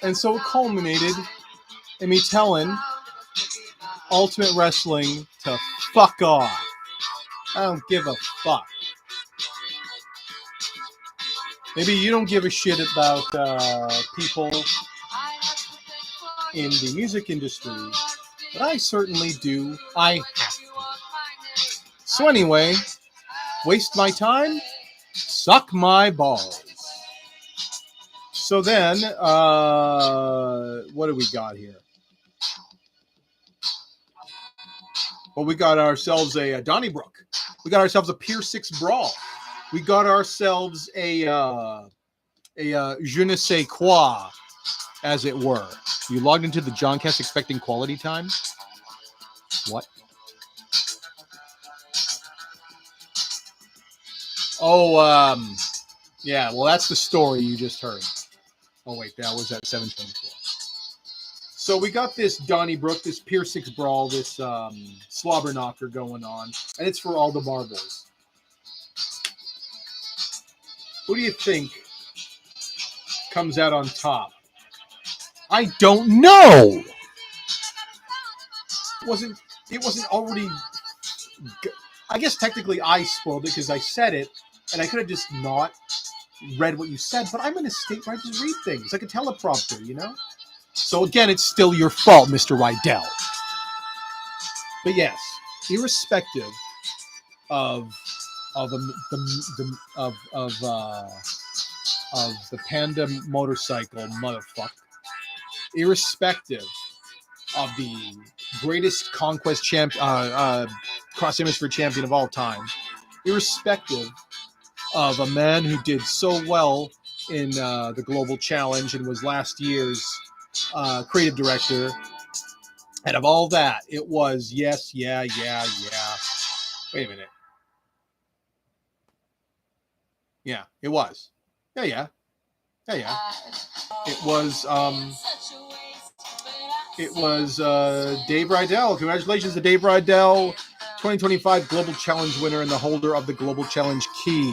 And so it culminated in me telling Ultimate Wrestling to fuck off. I don't give a fuck. Maybe you don't give a shit about people in the music industry, but I certainly do. I have to. So anyway, waste my time, suck my balls. So then, what do we got here? Well, we got ourselves a Donnybrook. We got ourselves a Pier 6 Brawl. We got ourselves a je ne sais quoi, as it were. You logged into the Johncast expecting quality time? What? Oh, yeah, well, that's the story you just heard. Oh, wait, that was at 7:24. So we got this Donnybrook, this Pier 6 Brawl, this slobber knocker going on, and it's for all the marbles. Who do you think comes out on top? I don't know. It wasn't already. I guess technically I spoiled it because I said it, and I could have just not read what you said. But I'm in a state where I just read things like a teleprompter, you know. So again, it's still your fault, Mr. Rydell. But yes, irrespective of the Panda motorcycle motherfucker, irrespective of the greatest conquest cross hemisphere champion of all time, irrespective of a man who did so well in the Global Challenge and was last year's creative director, and of all that, it was yes, yeah. Wait a minute. Yeah, it was. Yeah. It was Dave Rydell. Congratulations to Dave Rydell, 2025 Global Challenge winner and the holder of the Global Challenge key.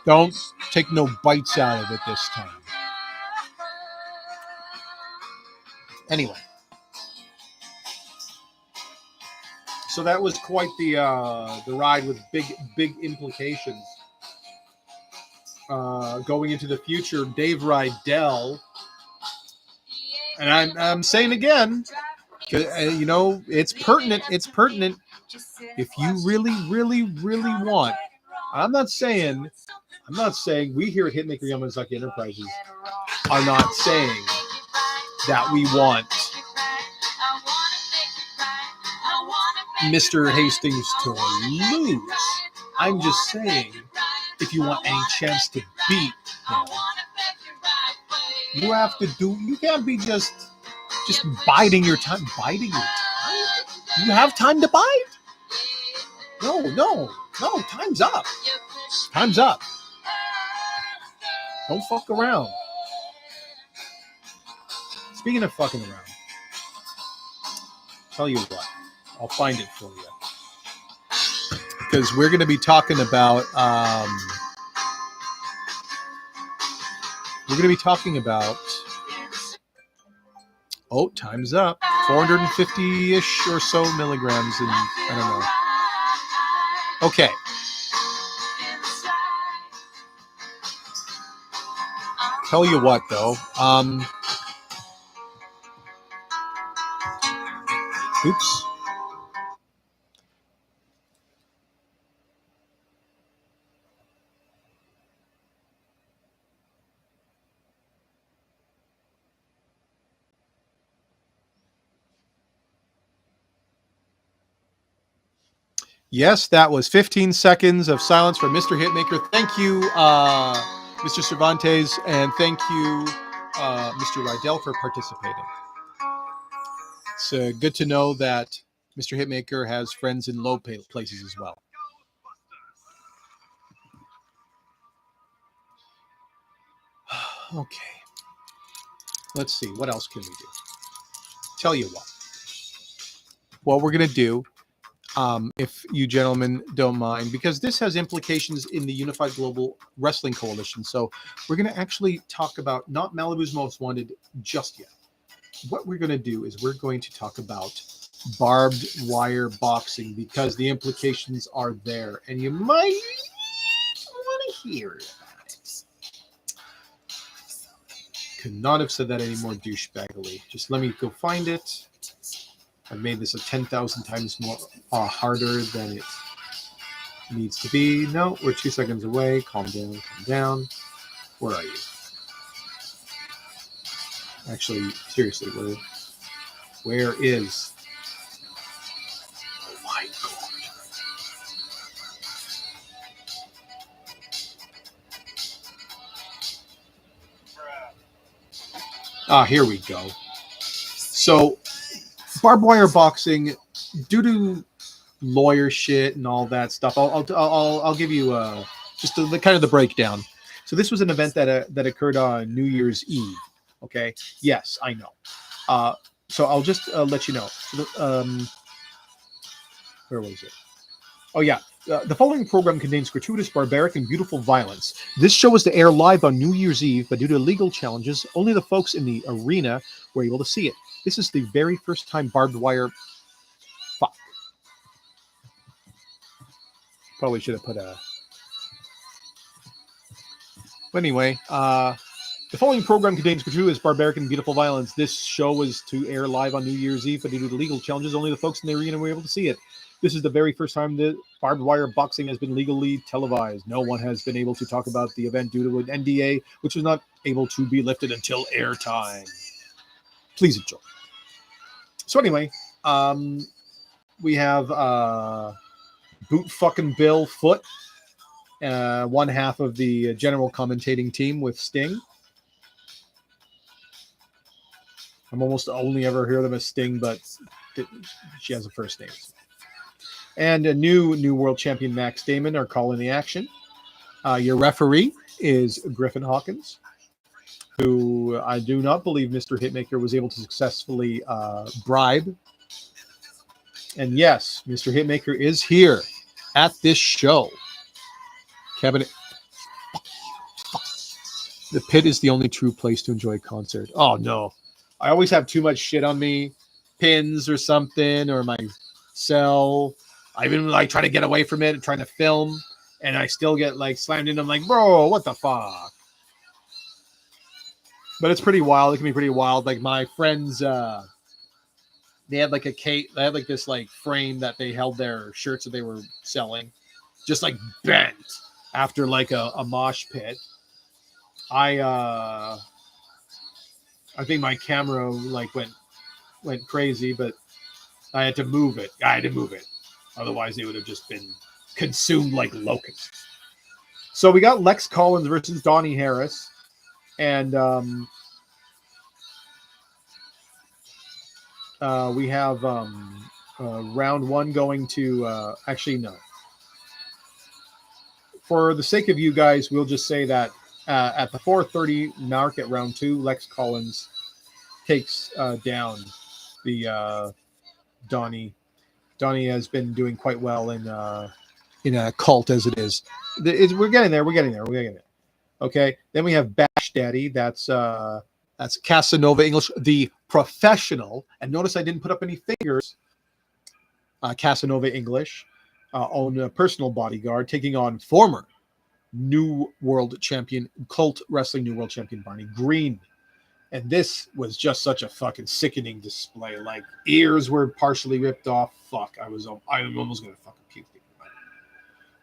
Don't take no bites out of it this time. Anyway. So that was quite the ride with big implications. Going into the future, Dave Rydell, and I'm saying again, you know, it's pertinent. It's pertinent. If you really want, I'm not saying we here at Hitmaker-Yamazaki Enterprises are not saying that we want Mr. Hastings to lose. I'm just saying, if you want any chance to beat him, you have to do. You can't be just biding your time. Biding your time. You have time to bide. No. Time's up. Time's up. Don't fuck around. Speaking of fucking around, tell you what, I'll find it for you. Because we're going to be talking about oh, time's up. 450-ish or so milligrams, and I don't know. Okay. Tell you what, though. Oops. Yes, that was 15 seconds of silence for Mr. Hitmaker. Thank you, Mr. Cervantes, and thank you, Mr. Rydell, for participating. It's good to know that Mr. Hitmaker has friends in low places as well. Okay. Let's see. What else can we do? Tell you what we're going to do, if you gentlemen don't mind, because this has implications in the Unified Global Wrestling Coalition. So we're going to actually talk about not Malibu's Most Wanted just yet. What we're going to do is we're going to talk about barbed wire boxing, because the implications are there, and you might want to hear that. Could not have said that any more douchebaggily. Just let me go find it. I've made this 10,000 times more harder than it needs to be. No, we're 2 seconds away. Calm down. Where are you? Actually, seriously, where is? Oh my God. Here we go. So, barbed wire boxing, due to lawyer shit and all that stuff, I'll give you just the kind of the breakdown. So this was an event that occurred on New Year's Eve. Okay. Yes, I know. So I'll just let you know. Where was it? Oh yeah. The following program contains gratuitous, barbaric, and beautiful violence. This show was to air live on New Year's Eve, but due to legal challenges, only the folks in the arena were able to see it. This is the very first time barbed wire. Fuck. Probably should have put a But anyway, the following program contains gratuitous, barbaric, and beautiful violence. This show was to air live on New Year's Eve, but due to legal challenges, only the folks in the arena were able to see it. This is the very first time that Barbed Wire Boxing has been legally televised. No one has been able to talk about the event due to an NDA, which was not able to be lifted until airtime. Please enjoy. So anyway, we have Boot fucking Bill Foot, one half of the general commentating team with Sting. I'm almost only ever hear them as Sting, but she has a first name. And a new world champion Max Damon are calling the action. Your referee is Griffin Hawkins, who I do not believe Mr. Hitmaker was able to successfully bribe. And yes, Mr. Hitmaker is here at this show. Kevin, the pit is the only true place to enjoy a concert. Oh no, I always have too much shit on me, pins or something, or my cell. I even like trying to get away from it and trying to film, and I still get like slammed in. I'm like, bro, what the fuck? But it's pretty wild. It can be pretty wild. Like my friends, they had like they had like this like frame that they held their shirts that they were selling, just like bent after like a mosh pit. I think my camera like went crazy, but I had to move it. Otherwise, they would have just been consumed like locusts. So we got Lex Collins versus Donnie Harris, and we have round one going to actually no. For the sake of you guys, we'll just say that at the 4:30 mark at round two, Lex Collins takes down the Donnie. Donnie has been doing quite well in a cult as it is. We're getting there. Okay. Then we have Bash Daddy. That's Casanova English, the professional. And notice I didn't put up any fingers. Casanova English, own a personal bodyguard, taking on former New World Champion, Cult Wrestling New World Champion Barney Green. And this was just such a fucking sickening display. Like, ears were partially ripped off. Fuck, I'm almost gonna fucking puke.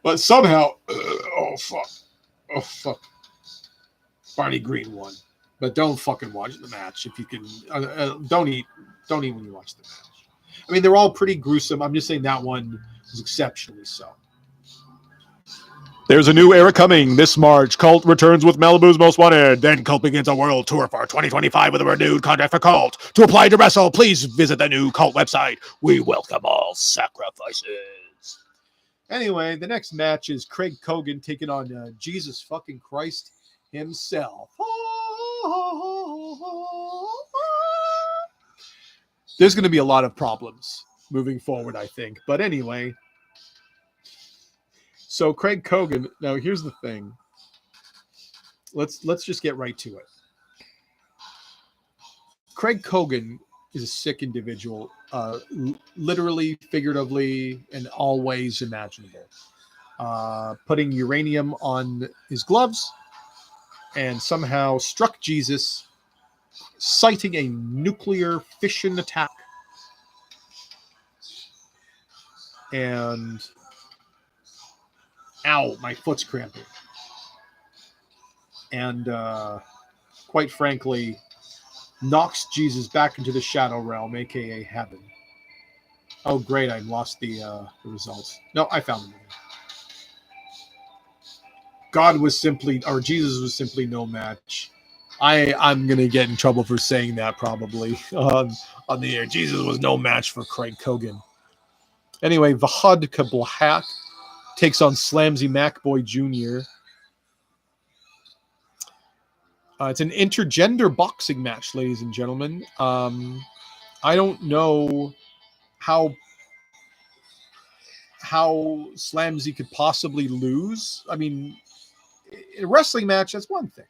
But somehow, oh fuck, Barney Green won. But don't fucking watch the match if you can. Don't eat when you watch the match. I mean, they're all pretty gruesome. I'm just saying that one was exceptionally so. There's a new era coming this March. Cult returns with Malibu's Most Wanted. Then Cult begins a world tour for 2025 with a renewed contract for Cult. To apply to wrestle, please visit the new Cult website. We welcome all sacrifices. Anyway, the next match is Craig Cogan taking on Jesus fucking Christ himself. There's going to be a lot of problems moving forward, I think. But anyway... So Craig Cogan, now here's the thing. Let's just get right to it. Craig Cogan is a sick individual, literally, figuratively, in all ways imaginable. Putting uranium on his gloves and somehow struck Jesus, citing a nuclear fission attack. And... ow, my foot's cramping. And quite frankly, knocks Jesus back into the shadow realm, aka heaven. Oh, great, I lost the results. No, I found them. Jesus was simply no match. I'm going to get in trouble for saying that probably on the air. Jesus was no match for Craig Cogan. Anyway, Vahad Kablahat takes on Slamsy MacBoy Jr. It's an intergender boxing match, ladies and gentlemen. I don't know how Slamsy could possibly lose. I mean, in a wrestling match, that's one thing.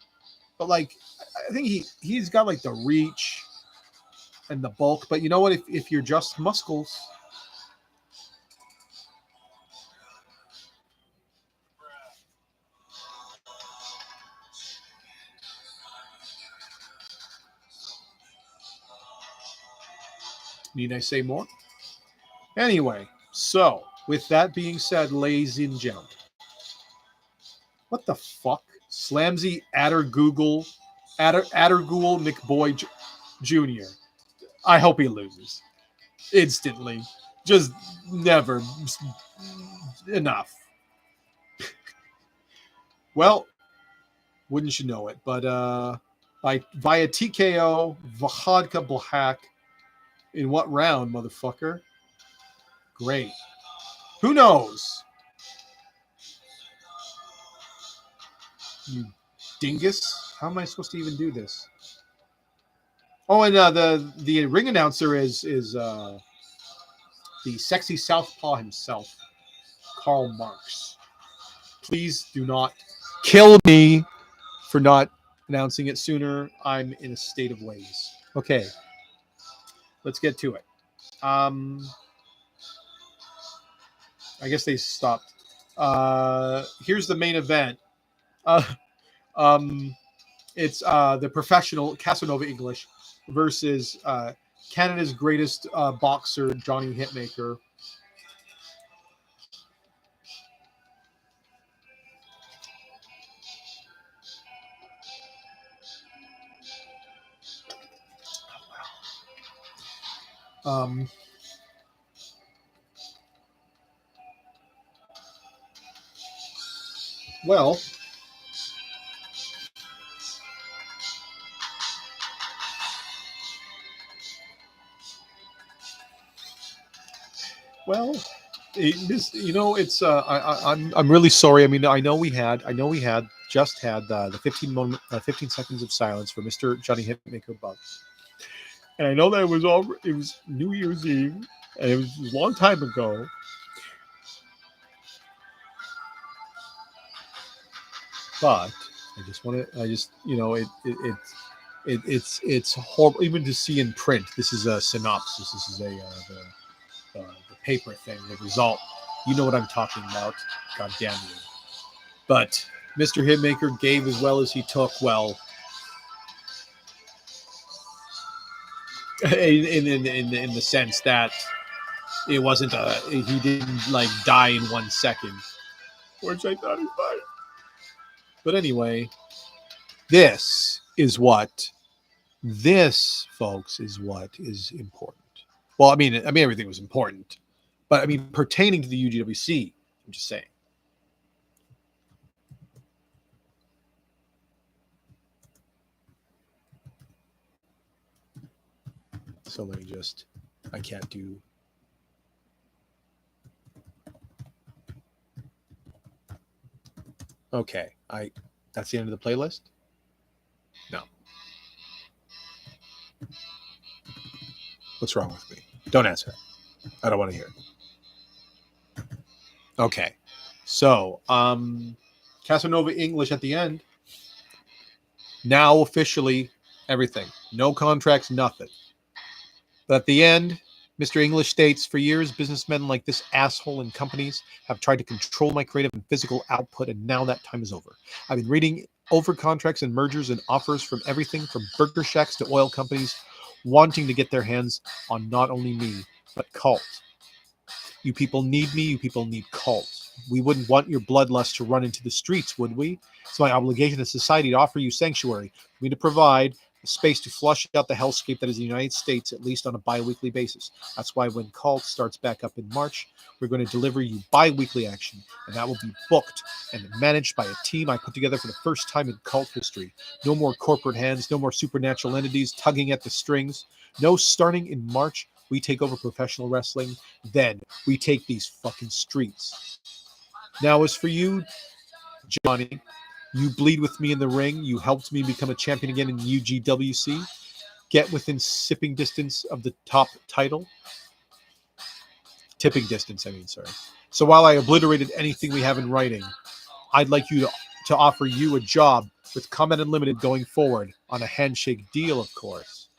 But, like, I think he's got, like, the reach and the bulk. But you know what? If you're just muscles... Need I say more? Anyway, so with that being said, ladies and gentlemen, what the fuck? Slamsy Addergoogle McBoy Jr. I hope he loses. Instantly. Just never. Enough. Well, wouldn't you know it? But via TKO, Vahadka Black. In what round, motherfucker? Great. Who knows? You dingus. How am I supposed to even do this? Oh, and the ring announcer is the sexy southpaw himself, Karl Marx. Please do not kill me for not announcing it sooner. I'm in a state of ways. Okay, let's get to it. I guess they stopped. Here's the main event. It's the professional Casanova English versus Canada's greatest boxer, Johnny Hitmaker. Well, it's I'm really sorry. I mean, I know we just had the 15 seconds of silence for Mr. Johnny Hitmaker Bucks, and I know that it was New Year's Eve, and it was a long time ago. But it's horrible even to see in print. This is a synopsis. This is the paper thing, the result. You know what I'm talking about. God damn you. But Mr. Hitmaker gave as well as he took. Well, in the sense that it wasn't he didn't like die in 1 second, which I thought he might. But anyway, this, folks, is what is important. Well, I mean, everything was important, but I mean, pertaining to the UGWC, I'm just saying. So let me just, I can't do. Okay, that's the end of the playlist? No. What's wrong with me? Don't answer. I don't want to hear it. Okay. So, Casanova English at the end. Now officially everything. No contracts, nothing. But at the end, Mr. English states, for years, businessmen like this asshole and companies have tried to control my creative and physical output, and now that time is over. I've been reading over contracts and mergers and offers from everything from burger shacks to oil companies wanting to get their hands on not only me, but Cult. You people need me. You people need Cult. We wouldn't want your bloodlust to run into the streets, would we? It's my obligation to society to offer you sanctuary, for me to provide a space to flush out the hellscape that is the United States, at least on a bi-weekly basis. That's why when Cult starts back up in March, we're going to deliver you bi-weekly action, and that will be booked and managed by a team I put together for the first time in Cult history. No more corporate hands, no more supernatural entities tugging at the strings. No, starting in March, we take over professional wrestling. Then we take these fucking streets. Now, as for you, Johnny, you bleed with me in the ring. You helped me become a champion again in UGWC. Get within sipping distance of the top title. Tipping distance, I mean, sorry. So while I obliterated anything we have in writing, I'd like you to offer you a job with Combat Unlimited going forward on a handshake deal, of course.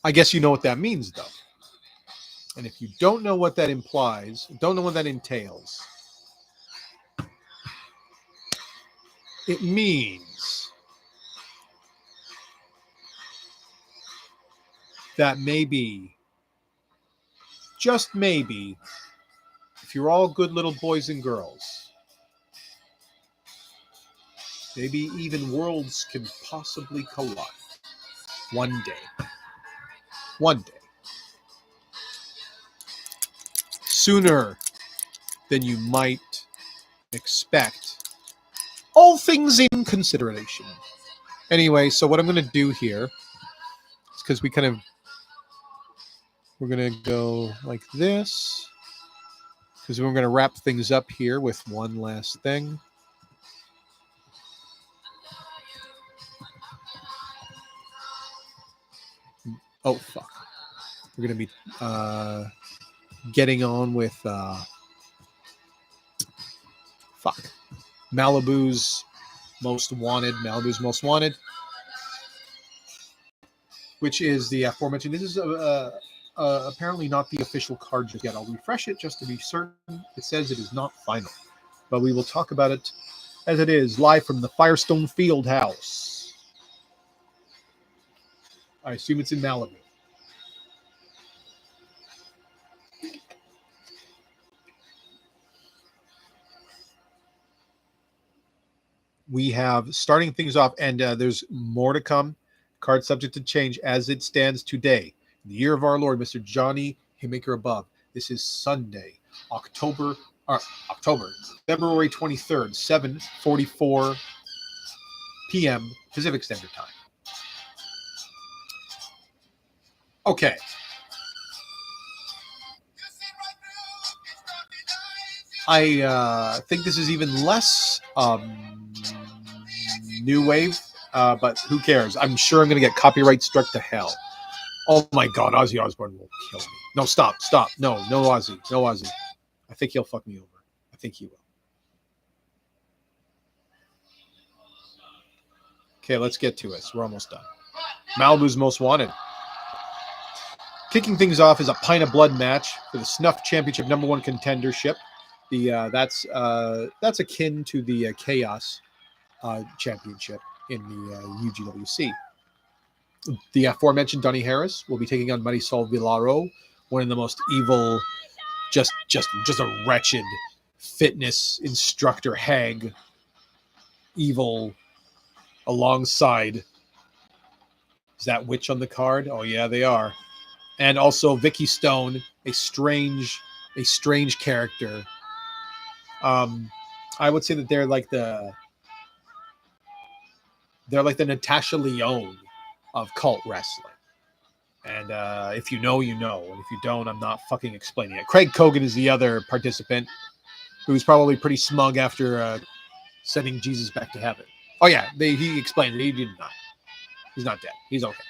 I guess you know what that means, though. And if you don't know what that implies, don't know what that entails, it means that maybe, just maybe, if you're all good little boys and girls, maybe even worlds can possibly collide one day. One day. Sooner than you might expect. All things in consideration. Anyway, so what I'm going to do here is because we're going to go like this, because we're going to wrap things up here with one last thing. Oh, fuck. We're going to be getting on with Malibu's Most Wanted, which is the aforementioned. This is apparently not the official card just yet. I'll refresh it just to be certain. It says it is not final, but we will talk about it as it is, live from the Firestone Field House. I assume it's in Malibu. We have starting things off, and there's more to come. Card subject to change as it stands today. In the year of our Lord, Mr. Johnny Hitmaker above. This is Sunday, February 23rd, 7:44 p.m. Pacific Standard Time. Okay. I think this is even less new wave, but who cares? I'm sure I'm going to get copyright struck to hell. Oh my God, Ozzy Osbourne will kill me. No, stop. No, Ozzy. I think he'll fuck me over. I think he will. Okay, let's get to it. We're almost done. Malibu's Most Wanted. Kicking things off is a Pint of Blood match for the Snuff Championship #1 contendership. That's akin to the Chaos Championship in the UGWC. The aforementioned Donnie Harris will be taking on Marisol Villaro, one of the most evil, just a wretched fitness instructor hag, evil, alongside. Is that witch on the card? Oh yeah, they are. And also Vicky Stone, a strange character. I would say that they're like the Natasha Lyonne of cult wrestling. And if you know, you know. And if you don't, I'm not fucking explaining it. Craig Cogan is the other participant, who's probably pretty smug after sending Jesus back to heaven. Oh yeah, he explained it. He did not. He's not dead. He's okay.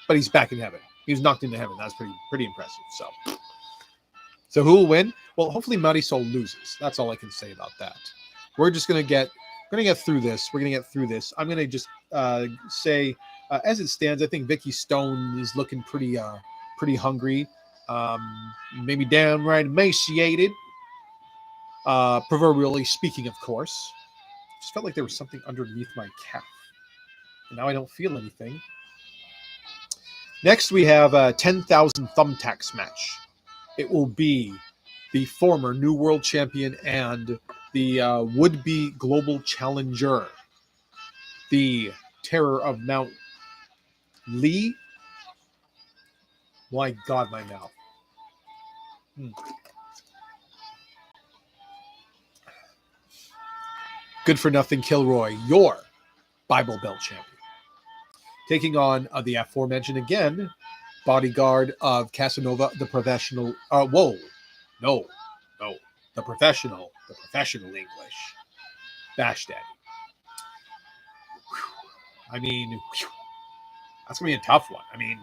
But he's back in heaven. He was knocked into heaven. That's pretty impressive. So who will win? Well, hopefully Marisol loses. That's all I can say about that. We're gonna get through this. I'm gonna just say, as it stands, I think Vicky Stone is looking pretty hungry, maybe downright emaciated. Proverbially speaking, of course. Just felt like there was something underneath my calf, and now I don't feel anything. Next, we have a 10,000 thumbtacks match. It will be the former New World Champion and the would-be global challenger, the Terror of Mount Lee. My God, my mouth. Good for nothing Kilroy, your Bible Belt champion. Taking on the aforementioned again, bodyguard of Casanova, the professional. The professional English, Bash Daddy. I mean, that's gonna be a tough one. I mean,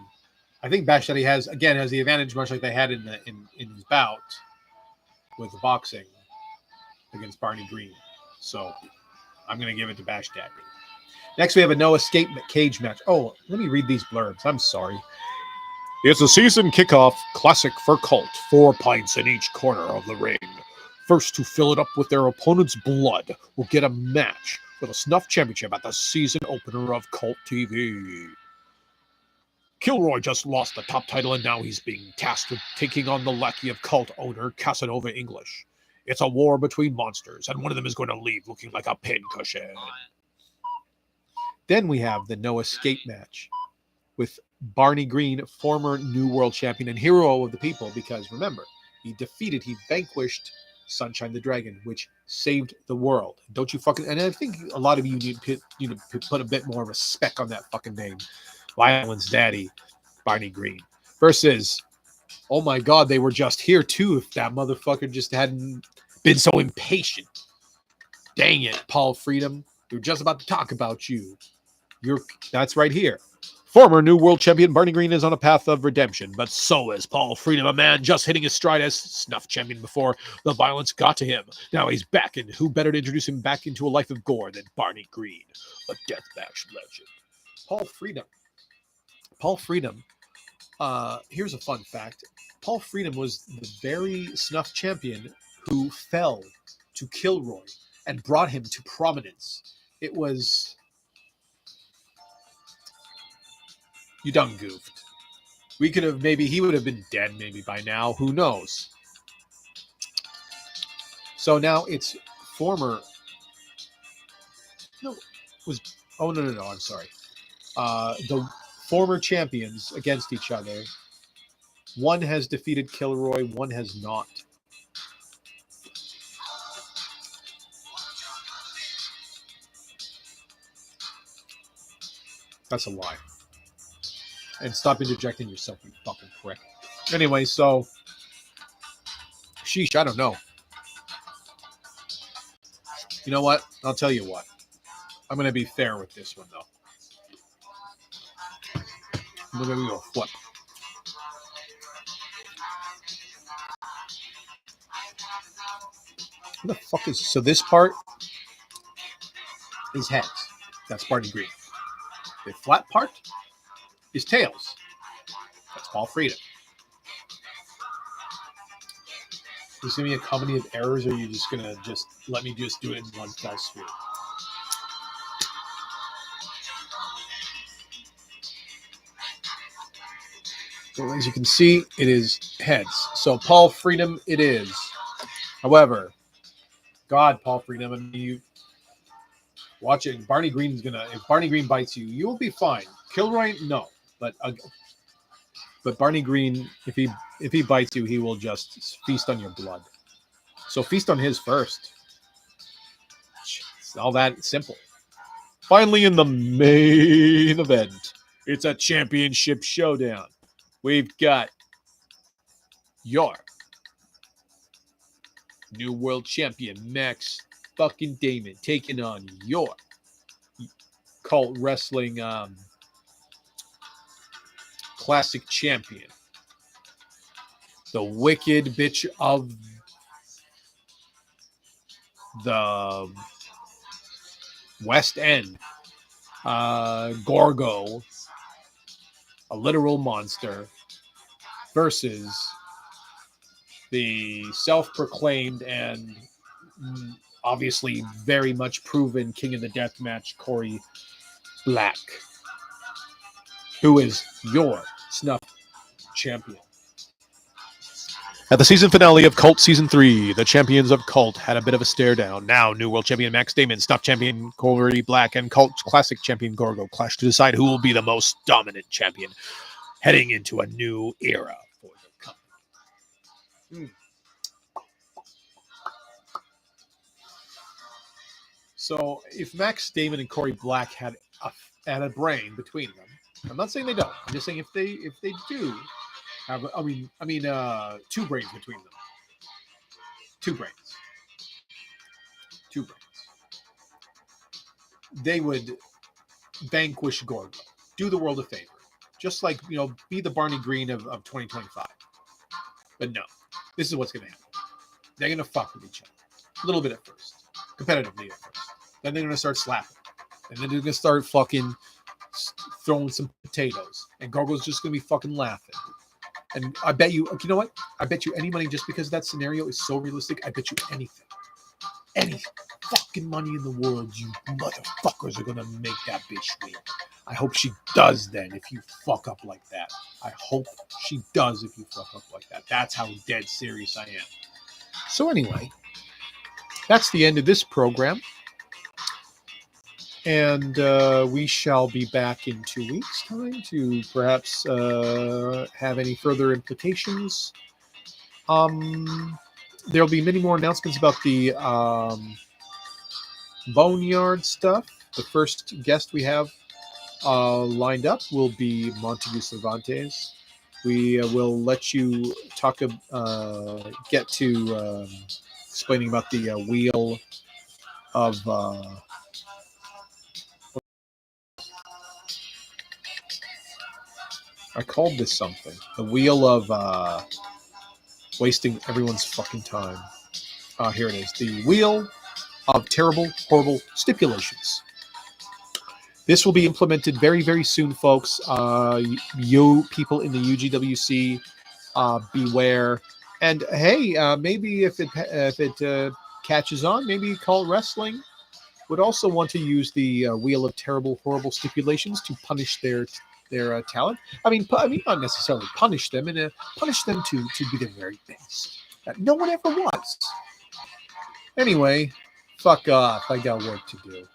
I think Bash Daddy has the advantage, much like they had in his bout with the boxing against Barney Green. So I'm gonna give it to Bash Daddy. Next, we have a no escape cage match. Oh, let me read these blurbs. I'm sorry. It's a season kickoff classic for Colt. 4 pints in each corner of the ring. First to fill it up with their opponent's blood will get a match for the Snuff Championship at the season opener of Colt TV. Kilroy just lost the top title and now he's being tasked with taking on the lackey of Colt owner Casanova English. It's a war between monsters and one of them is going to leave looking like a pincushion. Then we have the no escape match with Barney Green, former New World Champion and hero of the people, because remember, he vanquished Sunshine the Dragon, which saved the world. Don't you fucking... And I think a lot of you need to put a bit more respect on that fucking name. Violence Daddy, Barney Green. Versus, oh my God, they were just here too if that motherfucker just hadn't been so impatient. Dang it, Paul Freedom. We were just about to talk about you. That's right here. Former New World Champion Barney Green is on a path of redemption, but so is Paul Freedom, a man just hitting his stride as Snuff Champion before the violence got to him. Now he's back, and who better to introduce him back into a life of gore than Barney Green, a deathmatch legend. Paul Freedom, here's a fun fact. Paul Freedom was the very Snuff Champion who fell to Kilroy and brought him to prominence. It was... You done goofed. We could have he would have been dead maybe by now. Who knows? So now it's former. No, was oh no, I'm sorry. The former champions against each other. One has defeated Kilroy. One has not. That's a lie. And stop interjecting yourself, you fucking prick. Anyway, so... Sheesh, I don't know. You know what? I'll tell you what. I'm going to be fair with this one, though. I'm going to go flip. What the fuck is... So this part is heads. That's Barney Green. The flat part is tails. That's Paul Freedom. Is this going to be a comedy of errors, or are you just going to let me do it in one fell swoop? So as you can see, it is heads. So Paul Freedom it is. However, God, Paul Freedom, I mean, you watch it. Barney Green's going to... If Barney Green bites you, you'll be fine. Kilroy, no. But Barney Green, if he bites you, he will just feast on your blood. So feast on his first. It's all that simple. Finally, in the main event, it's a championship showdown. We've got your New World Champion Max fucking Damon taking on your Cult Wrestling Classic Champion, the Wicked Bitch of the West End, Gorgo, a literal monster, versus the self-proclaimed and obviously very much proven King of the Deathmatch, Corey Black, who is your Snuff Champion. At the season finale of Cult Season 3, the champions of Cult had a bit of a stare down. Now, New World Champion Max Damon, Snuff Champion Corey Black, and Cult Classic Champion Gorgo clash to decide who will be the most dominant champion heading into a new era for the company. So, if Max Damon and Corey Black had a brain between them, I'm not saying they don't. I'm just saying if they do have, two brains between them. Two brains. They would vanquish Gorgo. Do the world a favor. Just like, be the Barney Green of 2025. But no. This is what's going to happen. They're going to fuck with each other. A little bit at first. Competitively at first. Then they're going to start slapping. And then they're going to start fucking throwing some potatoes, and Gargoyle's just going to be fucking laughing. And I bet you know what? I bet you any money, just because that scenario is so realistic, I bet you anything, any fucking money in the world, you motherfuckers are going to make that bitch win. I hope she does then, if you fuck up like that. I hope she does if you fuck up like that. That's how dead serious I am. So anyway, that's the end of this program. And we shall be back in 2 weeks' time to perhaps have any further implications. There'll be many more announcements about the Boneyard stuff. The first guest we have lined up will be Montague Cervantes. We will let you get to explaining about the wheel of... I called this something. The wheel of wasting everyone's fucking time. Here it is. The wheel of terrible, horrible stipulations. This will be implemented very, very soon, folks. You people in the UGWC, beware. And hey, maybe if it catches on, maybe Cult Wrestling would also want to use the wheel of terrible, horrible stipulations to punish their talent. I mean, not necessarily punish them, and punish them to be their very best. That no one ever was. Anyway, fuck off. I got work to do.